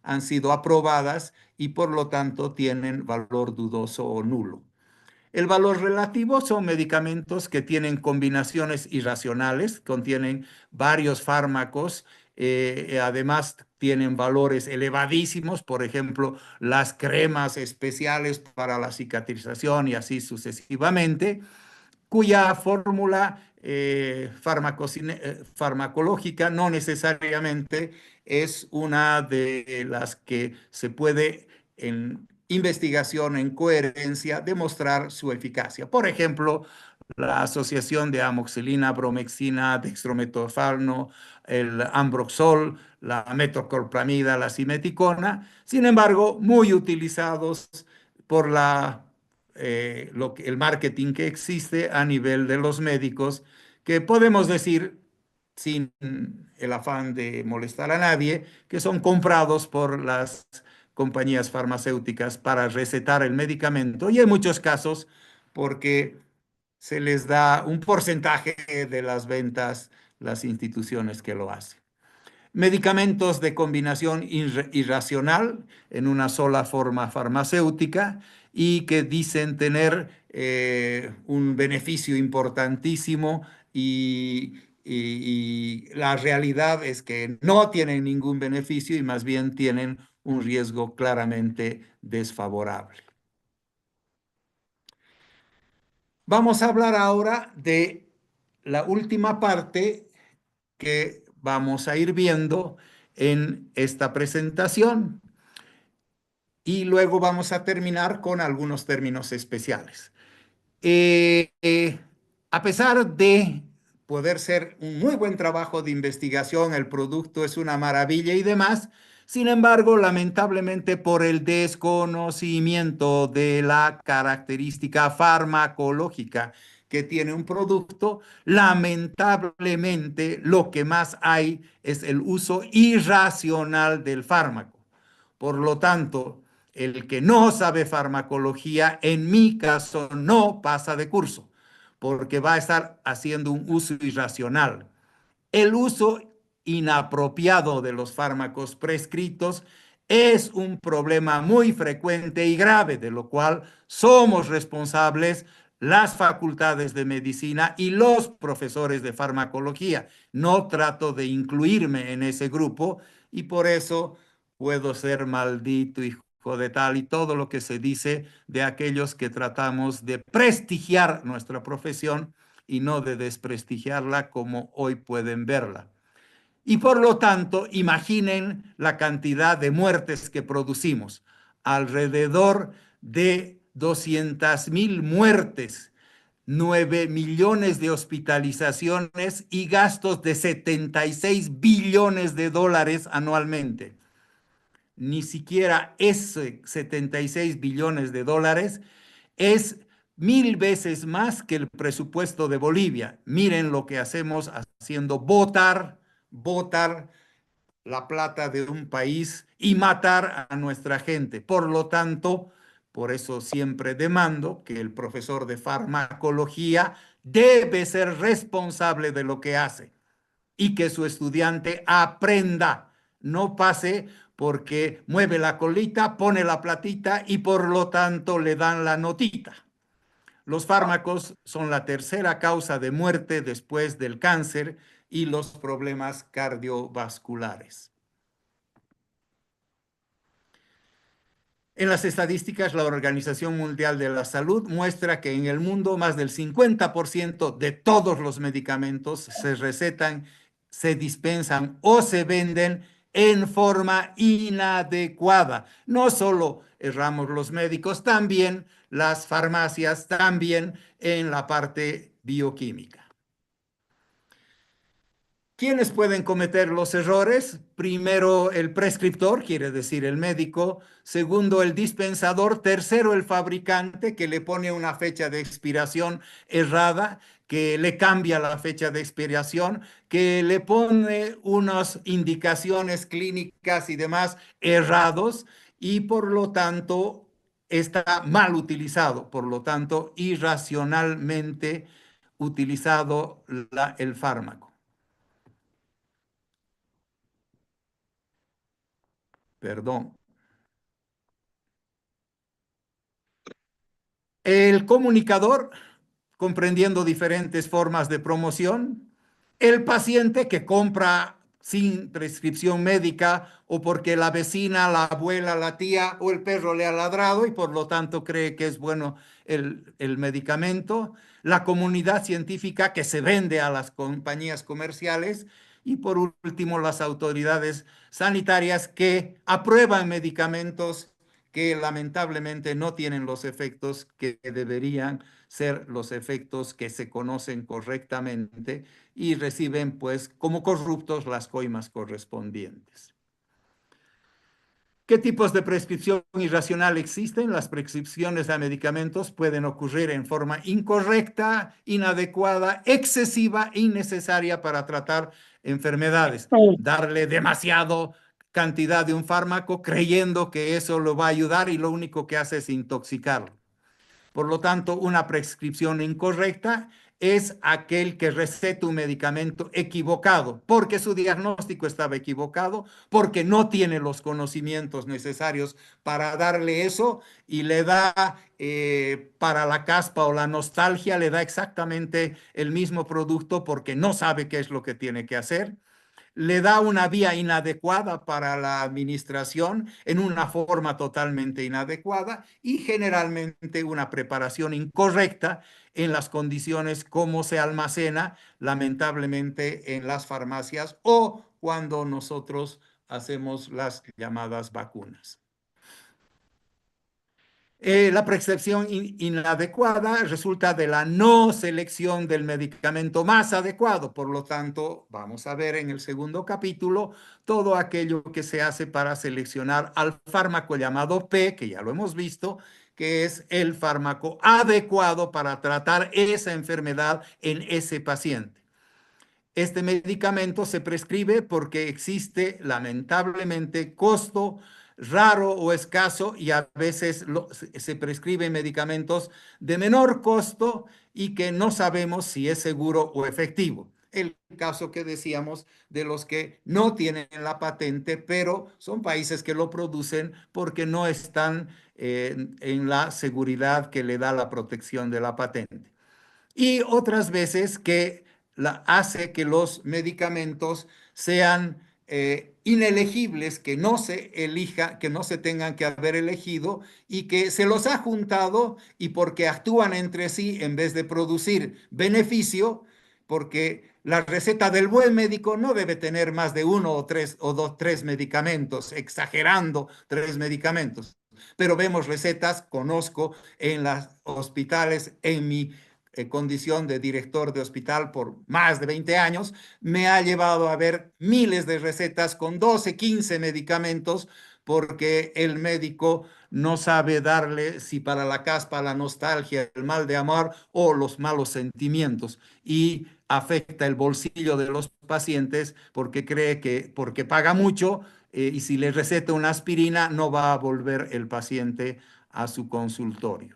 S1: han sido aprobadas y por lo tanto tienen valor dudoso o nulo. El valor relativo son medicamentos que tienen combinaciones irracionales, contienen varios fármacos, además tienen valores elevadísimos, por ejemplo, las cremas especiales para la cicatrización y así sucesivamente, cuya fórmula farmacológica no necesariamente es una de las que se puede en investigación, en coherencia, demostrar su eficacia. Por ejemplo, la asociación de amoxicilina, bromexina, dextrometorfano, el ambroxol, la metoclopramida, la simeticona, sin embargo, muy utilizados por el marketing que existe a nivel de los médicos, que podemos decir, sin el afán de molestar a nadie, que son comprados por las compañías farmacéuticas para recetar el medicamento y en muchos casos porque se les da un porcentaje de las ventas las instituciones que lo hacen. Medicamentos de combinación irracional en una sola forma farmacéutica y que dicen tener un beneficio importantísimo y la realidad es que no tienen ningún beneficio y más bien tienen un riesgo claramente desfavorable. Vamos a hablar ahora de la última parte que vamos a ir viendo en esta presentación y luego vamos a terminar con algunos términos especiales. Eh, eh, a pesar de poder ser un muy buen trabajo de investigación, el producto es una maravilla y demás, sin embargo, lamentablemente por el desconocimiento de la característica farmacológica que tiene un producto, lamentablemente lo que más hay es el uso irracional del fármaco. Por lo tanto, el que no sabe farmacología, en mi caso, no pasa de curso, porque va a estar haciendo un uso irracional. El uso inapropiado de los fármacos prescritos es un problema muy frecuente y grave, de lo cual somos responsables las facultades de medicina y los profesores de farmacología. No trato de incluirme en ese grupo y por eso puedo ser maldito, hijo de tal, y todo lo que se dice de aquellos que tratamos de prestigiar nuestra profesión y no de desprestigiarla como hoy pueden verla. Y por lo tanto, imaginen la cantidad de muertes que producimos, alrededor de 200,000 muertes, 9 millones de hospitalizaciones y gastos de 76 billones de dólares anualmente. Ni siquiera ese 76 billones de dólares es 1000 veces más que el presupuesto de Bolivia. Miren lo que hacemos haciendo votar la plata de un país y matar a nuestra gente. Por lo tanto, por eso siempre demando que el profesor de farmacología debe ser responsable de lo que hace y que su estudiante aprenda, no pase porque mueve la colita, pone la platita y por lo tanto le dan la notita. Los fármacos son la tercera causa de muerte después del cáncer y los problemas cardiovasculares. En las estadísticas, la Organización Mundial de la Salud muestra que en el mundo más del 50% de todos los medicamentos se recetan, se dispensan o se venden en forma inadecuada. No solo erramos los médicos, también las farmacias, también en la parte bioquímica. ¿Quiénes pueden cometer los errores? Primero, el prescriptor, quiere decir el médico. Segundo, el dispensador. Tercero, el fabricante, que le pone una fecha de expiración errada, que le cambia la fecha de expiración, que le pone unas indicaciones clínicas y demás errados y por lo tanto está mal utilizado, por lo tanto irracionalmente utilizado el fármaco. Perdón. El comunicador, comprendiendo diferentes formas de promoción, el paciente que compra sin prescripción médica o porque la vecina, la abuela, la tía o el perro le ha ladrado y por lo tanto cree que es bueno el medicamento, la comunidad científica que se vende a las compañías comerciales y por último las autoridades sanitarias que aprueban medicamentos que lamentablemente no tienen los efectos que deberían ser los efectos que se conocen correctamente y reciben pues como corruptos las coimas correspondientes. ¿Qué tipos de prescripción irracional existen? Las prescripciones de medicamentos pueden ocurrir en forma incorrecta, inadecuada, excesiva, innecesaria para tratar enfermedades. Darle demasiado cantidad de un fármaco creyendo que eso lo va a ayudar y lo único que hace es intoxicarlo. Por lo tanto, una prescripción incorrecta es aquel que receta un medicamento equivocado, porque su diagnóstico estaba equivocado, porque no tiene los conocimientos necesarios para darle eso y le da para la caspa o la nostalgia, le da exactamente el mismo producto porque no sabe qué es lo que tiene que hacer, le da una vía inadecuada para la administración en una forma totalmente inadecuada y generalmente una preparación incorrecta en las condiciones como se almacena lamentablemente en las farmacias o cuando nosotros hacemos las llamadas vacunas. La prescripción inadecuada resulta de la no selección del medicamento más adecuado. Por lo tanto, vamos a ver en el segundo capítulo todo aquello que se hace para seleccionar al fármaco llamado P, que ya lo hemos visto, que es el fármaco adecuado para tratar esa enfermedad en ese paciente. Este medicamento se prescribe porque existe lamentablemente costo raro o escaso y a veces se prescriben medicamentos de menor costo y que no sabemos si es seguro o efectivo. El caso que decíamos de los que no tienen la patente, pero son países que lo producen porque no están en la seguridad que le da la protección de la patente y otras veces que hace que los medicamentos sean inelegibles, que no se elija, que no se tengan que haber elegido y que se los ha juntado y porque actúan entre sí en vez de producir beneficio, porque la receta del buen médico no debe tener más de uno o tres o dos, tres medicamentos, exagerando tres medicamentos. Pero vemos recetas, conozco en los hospitales, en mi condición de director de hospital por más de 20 años, me ha llevado a ver miles de recetas con 12, 15 medicamentos porque el médico no sabe darle si para la caspa, la nostalgia, el mal de amor o los malos sentimientos y afecta el bolsillo de los pacientes porque cree que porque paga mucho y si le receta una aspirina no va a volver el paciente a su consultorio.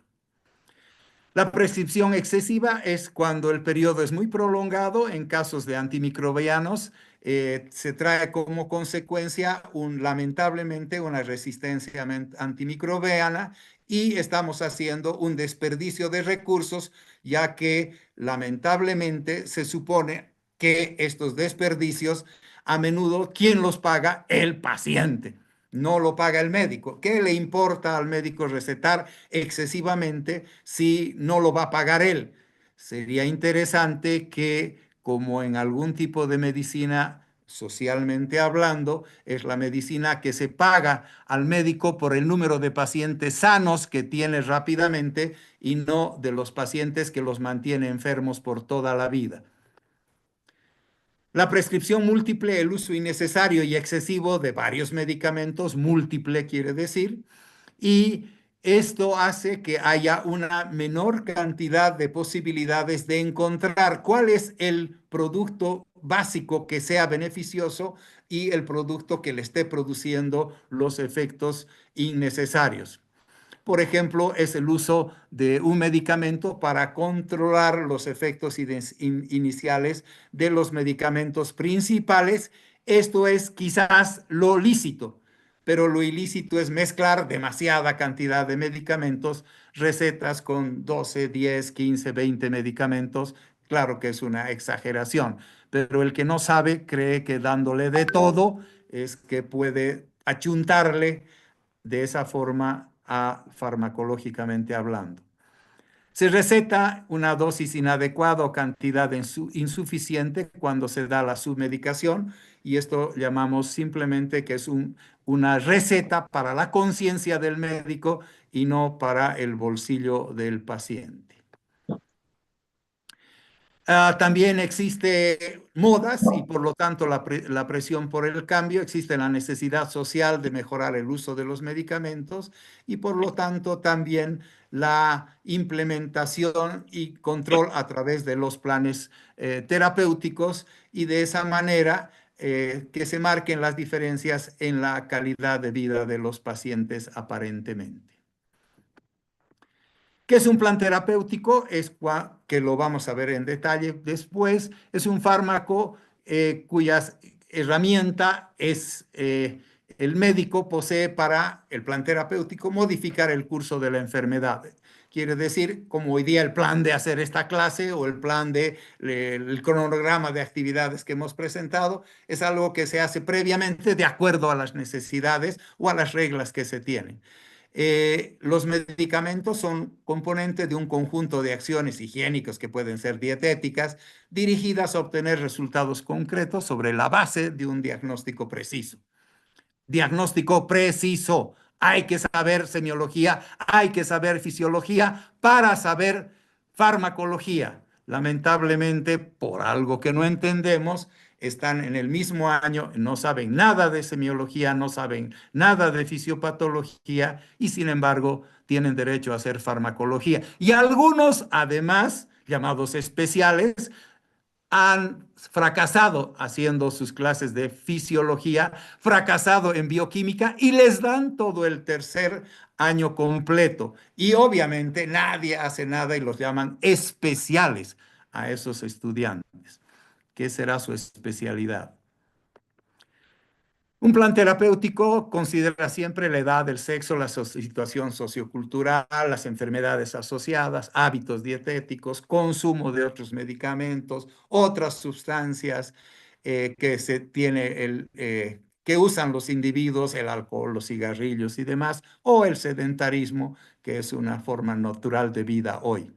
S1: La prescripción excesiva es cuando el periodo es muy prolongado. En casos de antimicrobianos, se trae como consecuencia lamentablemente una resistencia antimicrobiana y estamos haciendo un desperdicio de recursos, ya que lamentablemente se supone que estos desperdicios a menudo, ¿quién los paga? El paciente. No lo paga el médico. ¿Qué le importa al médico recetar excesivamente si no lo va a pagar él? Sería interesante que, como en algún tipo de medicina, socialmente hablando, es la medicina que se paga al médico por el número de pacientes sanos que tiene rápidamente y no de los pacientes que los mantiene enfermos por toda la vida. La prescripción múltiple, el uso innecesario y excesivo de varios medicamentos, múltiple quiere decir, y esto hace que haya una menor cantidad de posibilidades de encontrar cuál es el producto básico que sea beneficioso y el producto que le esté produciendo los efectos innecesarios. Por ejemplo, es el uso de un medicamento para controlar los efectos iniciales de los medicamentos principales. Esto es quizás lo lícito, pero lo ilícito es mezclar demasiada cantidad de medicamentos, recetas con 12, 10, 15, 20 medicamentos. Claro que es una exageración, pero el que no sabe cree que dándole de todo es que puede achuntarle de esa forma a farmacológicamente hablando. Se receta una dosis inadecuada o cantidad insuficiente cuando se da la submedicación y esto llamamos simplemente que es una receta para la conciencia del médico y no para el bolsillo del paciente. También existe modas y por lo tanto la presión por el cambio, existe la necesidad social de mejorar el uso de los medicamentos y por lo tanto también la implementación y control a través de los planes terapéuticos y de esa manera que se marquen las diferencias en la calidad de vida de los pacientes aparentemente. ¿Qué es un plan terapéutico? Que lo vamos a ver en detalle después. Es un fármaco cuya herramienta es el médico posee para el plan terapéutico modificar el curso de la enfermedad. Quiere decir, como hoy día el plan de hacer esta clase o el plan el cronograma de actividades que hemos presentado, es algo que se hace previamente de acuerdo a las necesidades o a las reglas que se tienen. Los medicamentos son componentes de un conjunto de acciones higiénicas que pueden ser dietéticas, dirigidas a obtener resultados concretos sobre la base de un diagnóstico preciso. Diagnóstico preciso. Hay que saber semiología, hay que saber fisiología para saber farmacología. Lamentablemente, por algo que no entendemos, están en el mismo año, no saben nada de semiología, no saben nada de fisiopatología y sin embargo tienen derecho a hacer farmacología. Y algunos, además, llamados especiales, han fracasado haciendo sus clases de fisiología, fracasado en bioquímica y les dan todo el tercer año completo. Y obviamente nadie hace nada y los llaman especiales a esos estudiantes. ¿Qué será su especialidad? Un plan terapéutico considera siempre la edad, el sexo, la situación sociocultural, las enfermedades asociadas, hábitos dietéticos, consumo de otros medicamentos, otras sustancias que se tiene que usan los individuos, el alcohol, los cigarrillos y demás, o el sedentarismo, que es una forma natural de vida hoy.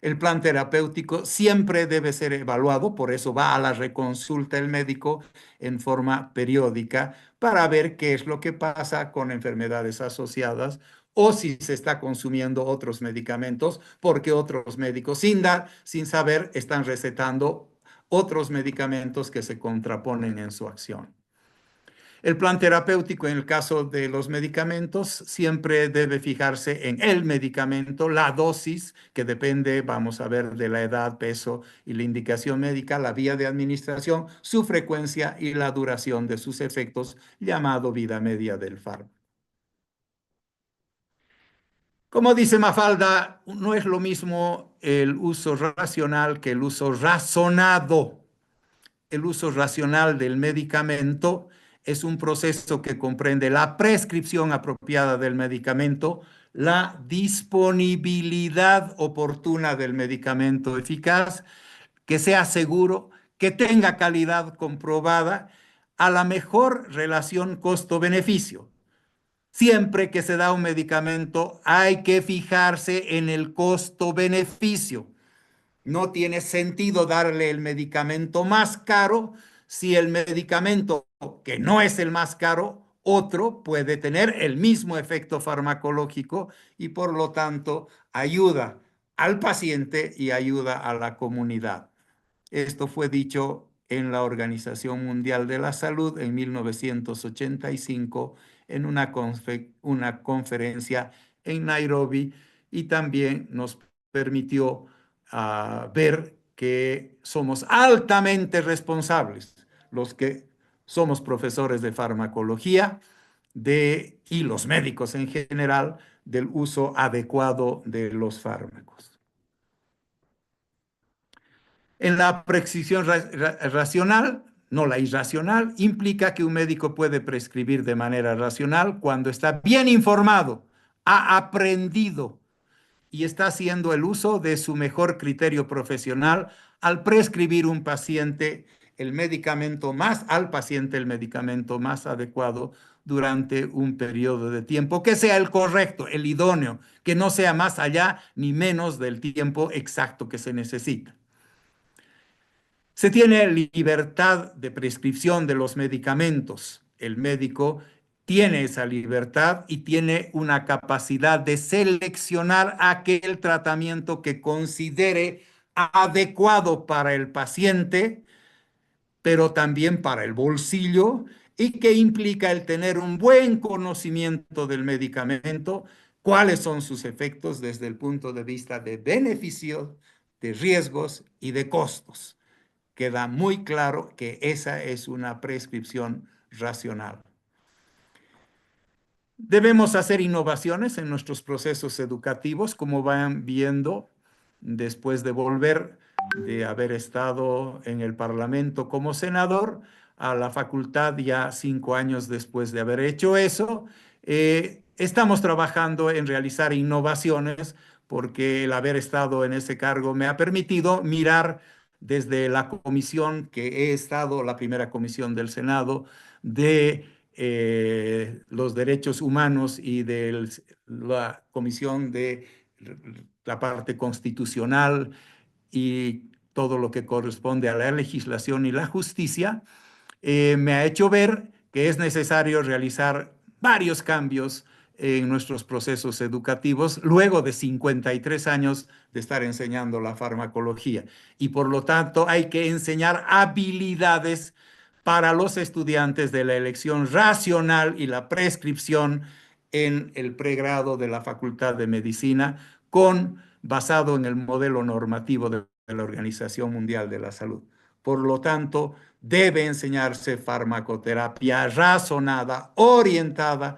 S1: El plan terapéutico siempre debe ser evaluado, por eso va a la reconsulta el médico en forma periódica para ver qué es lo que pasa con enfermedades asociadas o si se está consumiendo otros medicamentos, porque otros médicos sin saber, están recetando otros medicamentos que se contraponen en su acción. El plan terapéutico en el caso de los medicamentos siempre debe fijarse en el medicamento, la dosis, que depende, vamos a ver, de la edad, peso y la indicación médica, la vía de administración, su frecuencia y la duración de sus efectos, llamado vida media del fármaco. Como dice Mafalda, no es lo mismo el uso racional que el uso razonado. El uso racional del medicamento es un proceso que comprende la prescripción apropiada del medicamento, la disponibilidad oportuna del medicamento eficaz, que sea seguro, que tenga calidad comprobada, a la mejor relación costo-beneficio. Siempre que se da un medicamento hay que fijarse en el costo-beneficio. No tiene sentido darle el medicamento más caro si el medicamento que no es el más caro, otro puede tener el mismo efecto farmacológico y por lo tanto ayuda al paciente y ayuda a la comunidad. Esto fue dicho en la Organización Mundial de la Salud en 1985 en una conferencia en Nairobi y también nos permitió ver que somos altamente responsables los que somos profesores de farmacología y los médicos en general del uso adecuado de los fármacos. En la prescripción racional no la irracional, implica que un médico puede prescribir de manera racional cuando está bien informado, ha aprendido y está haciendo el uso de su mejor criterio profesional al prescribir un paciente el medicamento más al paciente el medicamento más adecuado durante un periodo de tiempo que sea el correcto, el idóneo, que no sea más allá ni menos del tiempo exacto que se necesita. Se tiene libertad de prescripción de los medicamentos. El médico tiene esa libertad y tiene una capacidad de seleccionar aquel tratamiento que considere adecuado para el paciente, pero también para el bolsillo, y que implica el tener un buen conocimiento del medicamento, cuáles son sus efectos desde el punto de vista de beneficios, de riesgos y de costos. Queda muy claro que esa es una prescripción racional. Debemos hacer innovaciones en nuestros procesos educativos, como van viendo después de volver de haber estado en el Parlamento como senador a la facultad ya 5 años después de haber hecho eso. Estamos trabajando en realizar innovaciones porque el haber estado en ese cargo me ha permitido mirar desde la comisión que he estado, la primera comisión del Senado, de los derechos humanos y de la comisión de la parte constitucional y todo lo que corresponde a la legislación y la justicia, me ha hecho ver que es necesario realizar varios cambios en nuestros procesos educativos luego de 53 años de estar enseñando la farmacología. Y por lo tanto hay que enseñar habilidades para los estudiantes de la elección racional y la prescripción en el pregrado de la Facultad de Medicina, basado en el modelo normativo de la Organización Mundial de la Salud. Por lo tanto, debe enseñarse farmacoterapia razonada, orientada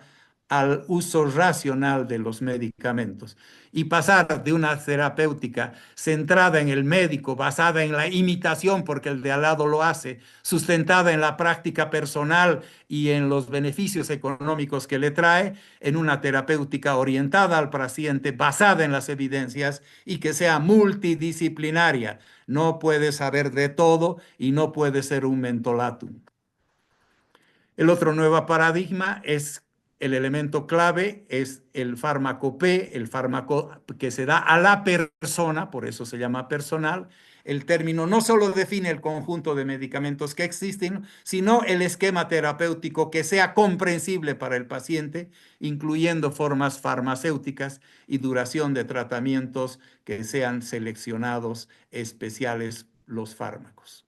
S1: al uso racional de los medicamentos y pasar de una terapéutica centrada en el médico, basada en la imitación, porque el de al lado lo hace, sustentada en la práctica personal y en los beneficios económicos que le trae, en una terapéutica orientada al paciente, basada en las evidencias y que sea multidisciplinaria. No puede saber de todo y no puede ser un mentolatum. El otro nuevo paradigma es el elemento clave, es el fármaco P, el fármaco que se da a la persona, por eso se llama personal. El término no solo define el conjunto de medicamentos que existen, sino el esquema terapéutico que sea comprensible para el paciente, incluyendo formas farmacéuticas y duración de tratamientos que sean seleccionados especiales los fármacos.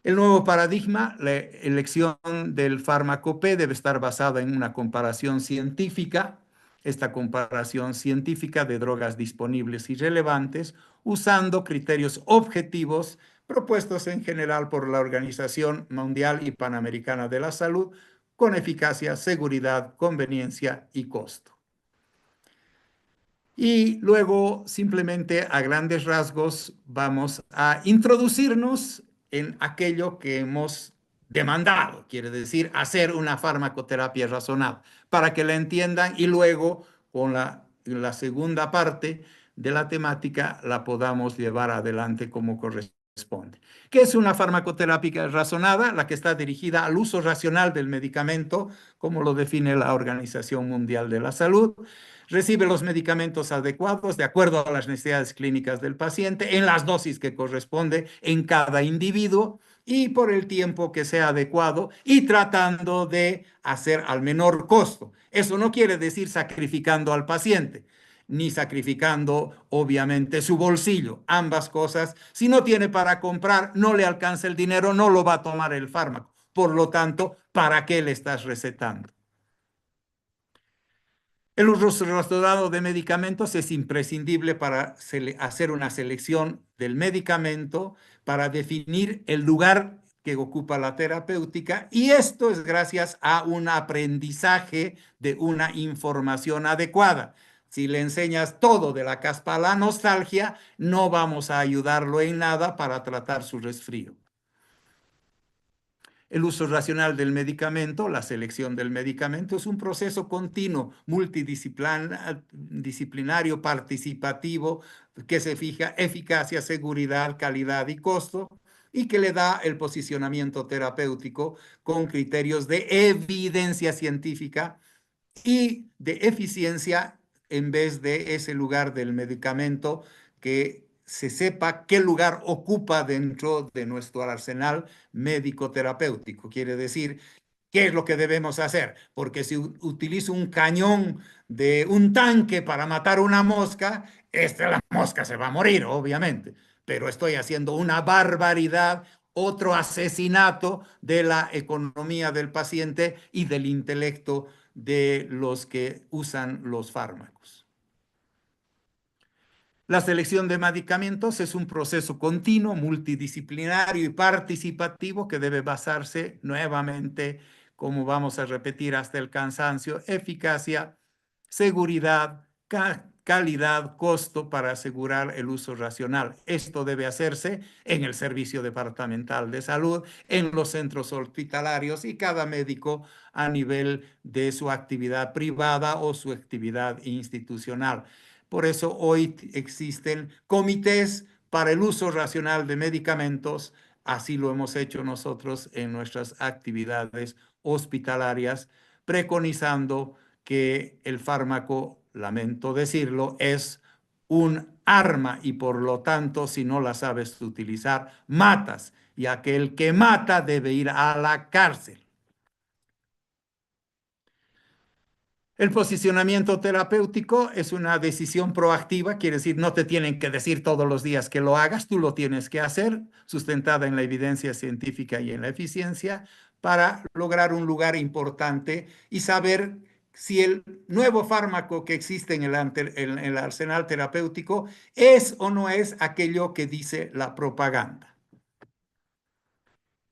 S1: El nuevo paradigma, la elección del fármaco P debe estar basada en una comparación científica. Esta comparación científica de drogas disponibles y relevantes, usando criterios objetivos propuestos en general por la Organización Mundial y Panamericana de la Salud, con eficacia, seguridad, conveniencia y costo. Y luego, simplemente a grandes rasgos, vamos a introducirnos en aquello que hemos demandado, quiere decir, hacer una farmacoterapia razonada, para que la entiendan y luego, con la segunda parte de la temática, la podamos llevar adelante como corresponde. ¿Qué es una farmacoterapia razonada? La que está dirigida al uso racional del medicamento, como lo define la Organización Mundial de la Salud. Recibe los medicamentos adecuados de acuerdo a las necesidades clínicas del paciente, en las dosis que corresponde en cada individuo y por el tiempo que sea adecuado y tratando de hacer al menor costo. Eso no quiere decir sacrificando al paciente, ni sacrificando obviamente su bolsillo. Ambas cosas, si no tiene para comprar, no le alcanza el dinero, no lo va a tomar el fármaco. Por lo tanto, ¿para qué le estás recetando? El uso razonado de medicamentos es imprescindible para hacer una selección del medicamento, para definir el lugar que ocupa la terapéutica, y esto es gracias a un aprendizaje de una información adecuada. Si le enseñas todo de la caspa a la nostalgia, no vamos a ayudarlo en nada para tratar su resfrío. El uso racional del medicamento, la selección del medicamento, es un proceso continuo, multidisciplinario, participativo, que se fija eficacia, seguridad, calidad y costo, y que le da el posicionamiento terapéutico con criterios de evidencia científica y de eficiencia en vez de ese lugar del medicamento, que se sepa qué lugar ocupa dentro de nuestro arsenal médico-terapéutico. Quiere decir, ¿qué es lo que debemos hacer? Porque si utilizo un cañón de un tanque para matar una mosca, la mosca se va a morir, obviamente. Pero estoy haciendo una barbaridad, otro asesinato de la economía del paciente y del intelecto de los que usan los fármacos. La selección de medicamentos es un proceso continuo, multidisciplinario y participativo que debe basarse nuevamente, como vamos a repetir hasta el cansancio, eficacia, seguridad, calidad, costo para asegurar el uso racional. Esto debe hacerse en el Servicio Departamental de Salud, en los centros hospitalarios y cada médico a nivel de su actividad privada o su actividad institucional. Por eso hoy existen comités para el uso racional de medicamentos. Así lo hemos hecho nosotros en nuestras actividades hospitalarias, preconizando que el fármaco, lamento decirlo, es un arma y por lo tanto, si no la sabes utilizar, matas. Y aquel que mata debe ir a la cárcel. El posicionamiento terapéutico es una decisión proactiva, quiere decir, no te tienen que decir todos los días que lo hagas, tú lo tienes que hacer, sustentada en la evidencia científica y en la eficiencia, para lograr un lugar importante y saber si el nuevo fármaco que existe en el arsenal terapéutico es o no es aquello que dice la propaganda.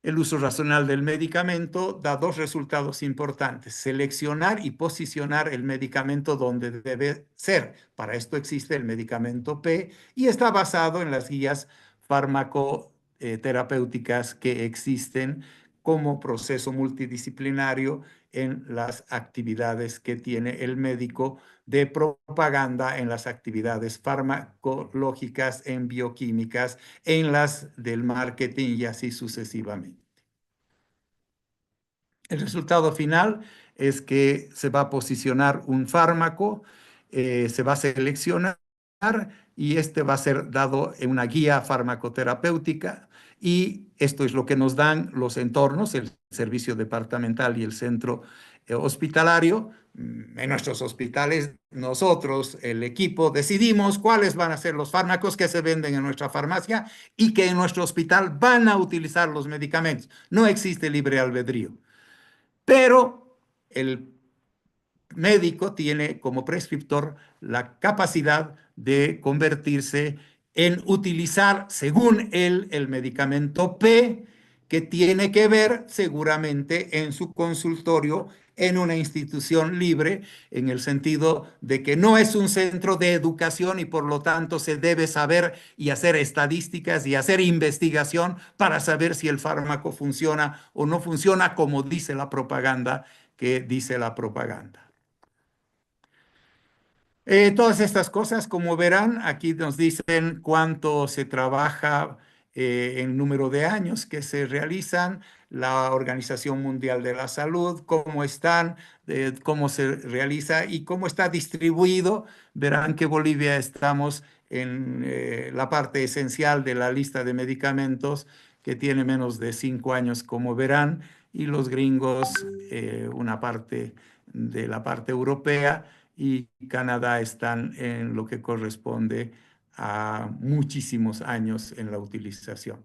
S1: El uso racional del medicamento da dos resultados importantes: seleccionar y posicionar el medicamento donde debe ser. Para esto existe el medicamento P y está basado en las guías farmacoterapéuticas que existen como proceso multidisciplinario en las actividades que tiene el médico de propaganda, en las actividades farmacológicas, en bioquímicas, en las del marketing y así sucesivamente. El resultado final es que se va a posicionar un fármaco, se va a seleccionar y este va a ser dado en una guía farmacoterapéutica, y esto es lo que nos dan los entornos, el servicio departamental y el centro hospitalario. En nuestros hospitales, nosotros, el equipo, decidimos cuáles van a ser los fármacos que se venden en nuestra farmacia y que en nuestro hospital van a utilizar los medicamentos. No existe libre albedrío. Pero el médico tiene como prescriptor la capacidad de convertirse en utilizar, según él, el medicamento P, que tiene que ver seguramente en su consultorio en una institución libre, en el sentido de que no es un centro de educación y por lo tanto se debe saber y hacer estadísticas y hacer investigación para saber si el fármaco funciona o no funciona como dice la propaganda, que dice la propaganda. Todas estas cosas, como verán, aquí nos dicen cuánto se trabaja en número de años que se realizan, la Organización Mundial de la Salud, cómo están, cómo se realiza y cómo está distribuido. Verán que Bolivia estamos en la parte esencial de la lista de medicamentos, que tiene menos de 5 años, como verán, y los gringos, una parte de la parte europea, y Canadá están en lo que corresponde a muchísimos años en la utilización.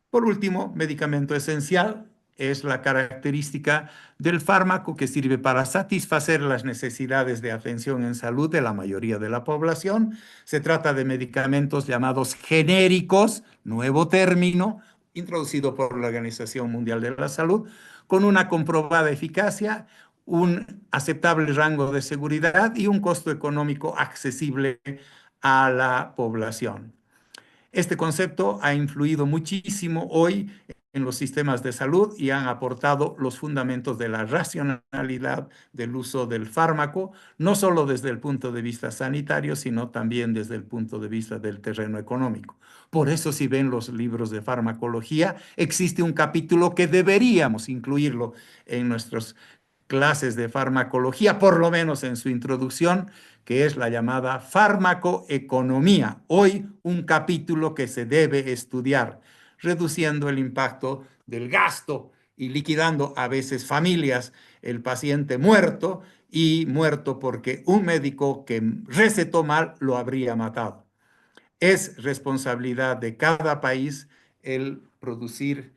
S1: Por último, medicamento esencial es la característica del fármaco que sirve para satisfacer las necesidades de atención en salud de la mayoría de la población. Se trata de medicamentos llamados genéricos, nuevo término, introducido por la Organización Mundial de la Salud, con una comprobada eficacia, un aceptable rango de seguridad y un costo económico accesible a la población. Este concepto ha influido muchísimo hoy en los sistemas de salud y han aportado los fundamentos de la racionalidad del uso del fármaco, no solo desde el punto de vista sanitario, sino también desde el punto de vista del terreno económico. Por eso, si ven los libros de farmacología, existe un capítulo que deberíamos incluirlo en nuestras clases de farmacología, por lo menos en su introducción, que es la llamada farmacoeconomía. Hoy un capítulo que se debe estudiar, reduciendo el impacto del gasto y liquidando a veces familias, el paciente muerto y muerto porque un médico que recetó mal lo habría matado. Es responsabilidad de cada país el producir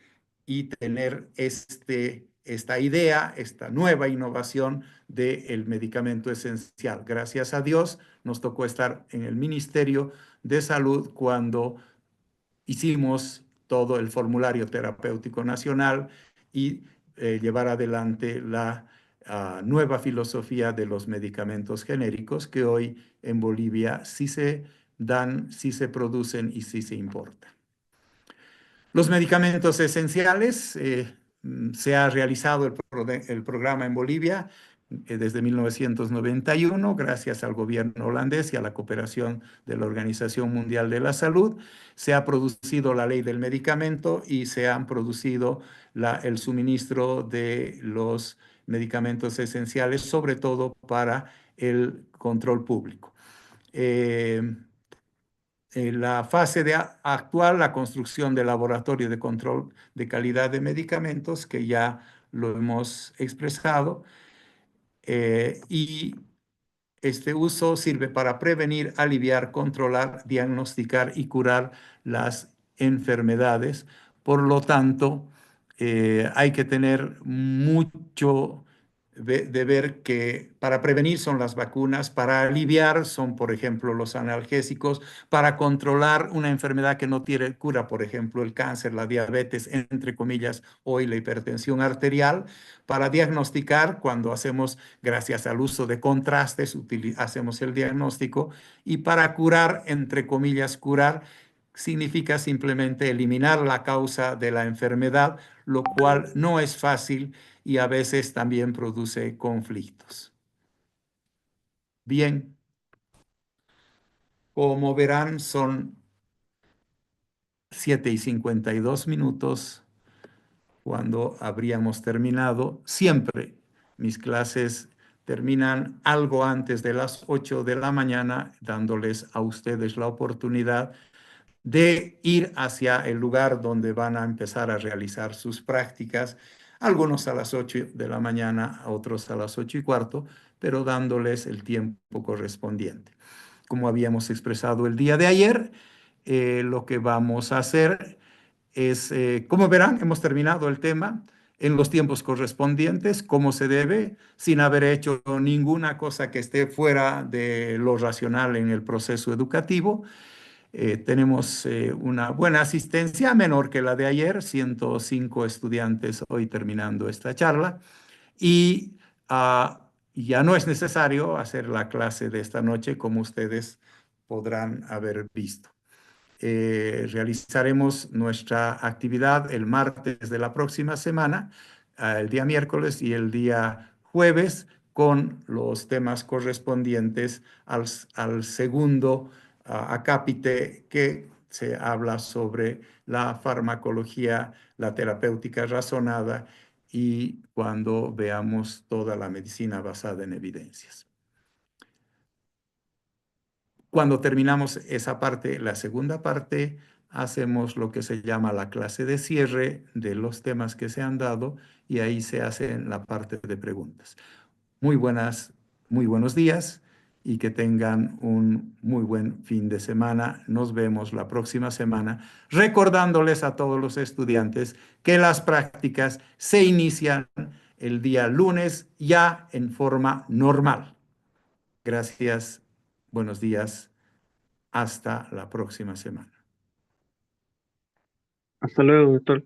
S1: y tener esta idea, esta nueva innovación del medicamento esencial. Gracias a Dios nos tocó estar en el Ministerio de Salud cuando hicimos todo el formulario terapéutico nacional y llevar adelante la nueva filosofía de los medicamentos genéricos que hoy en Bolivia sí se dan, sí se producen y sí se importan. Los medicamentos esenciales, se ha realizado el programa en Bolivia desde 1991, gracias al gobierno holandés y a la cooperación de la Organización Mundial de la Salud. Se ha producido la ley del medicamento y se han producido el suministro de los medicamentos esenciales, sobre todo para el control público. En la fase actual, la construcción del laboratorio de control de calidad de medicamentos, que ya lo hemos expresado, y este uso sirve para prevenir, aliviar, controlar, diagnosticar y curar las enfermedades. Por lo tanto, hay que tener mucho de ver que para prevenir son las vacunas, para aliviar son, por ejemplo, los analgésicos, para controlar una enfermedad que no tiene cura, por ejemplo, el cáncer, la diabetes, entre comillas, hoy la hipertensión arterial, para diagnosticar cuando hacemos, gracias al uso de contrastes, hacemos el diagnóstico, y para curar, entre comillas, curar significa simplemente eliminar la causa de la enfermedad, lo cual no es fácil y a veces también produce conflictos. Bien, como verán, son 7:52 cuando habríamos terminado. Siempre mis clases terminan algo antes de las 8 de la mañana, dándoles a ustedes la oportunidad de ir hacia el lugar donde van a empezar a realizar sus prácticas, algunos a las 8 de la mañana, otros a las 8:15, pero dándoles el tiempo correspondiente. Como habíamos expresado el día de ayer, lo que vamos a hacer es, como verán, hemos terminado el tema en los tiempos correspondientes, como se debe, sin haber hecho ninguna cosa que esté fuera de lo racional en el proceso educativo. Tenemos una buena asistencia, menor que la de ayer, 105 estudiantes hoy terminando esta charla, y ya no es necesario hacer la clase de esta noche, como ustedes podrán haber visto. Realizaremos nuestra actividad el martes de la próxima semana, el día miércoles y el día jueves, con los temas correspondientes al segundo acápite, que se habla sobre la farmacología, la terapéutica razonada, y cuando veamos toda la medicina basada en evidencias. Cuando terminamos esa parte, la segunda parte, hacemos lo que se llama la clase de cierre de los temas que se han dado, y ahí se hace la parte de preguntas. Muy buenos días y que tengan un muy buen fin de semana. Nos vemos la próxima semana, recordándoles a todos los estudiantes que las prácticas se inician el día lunes ya en forma normal. Gracias, buenos días. Hasta la próxima semana.
S3: Hasta luego, doctor.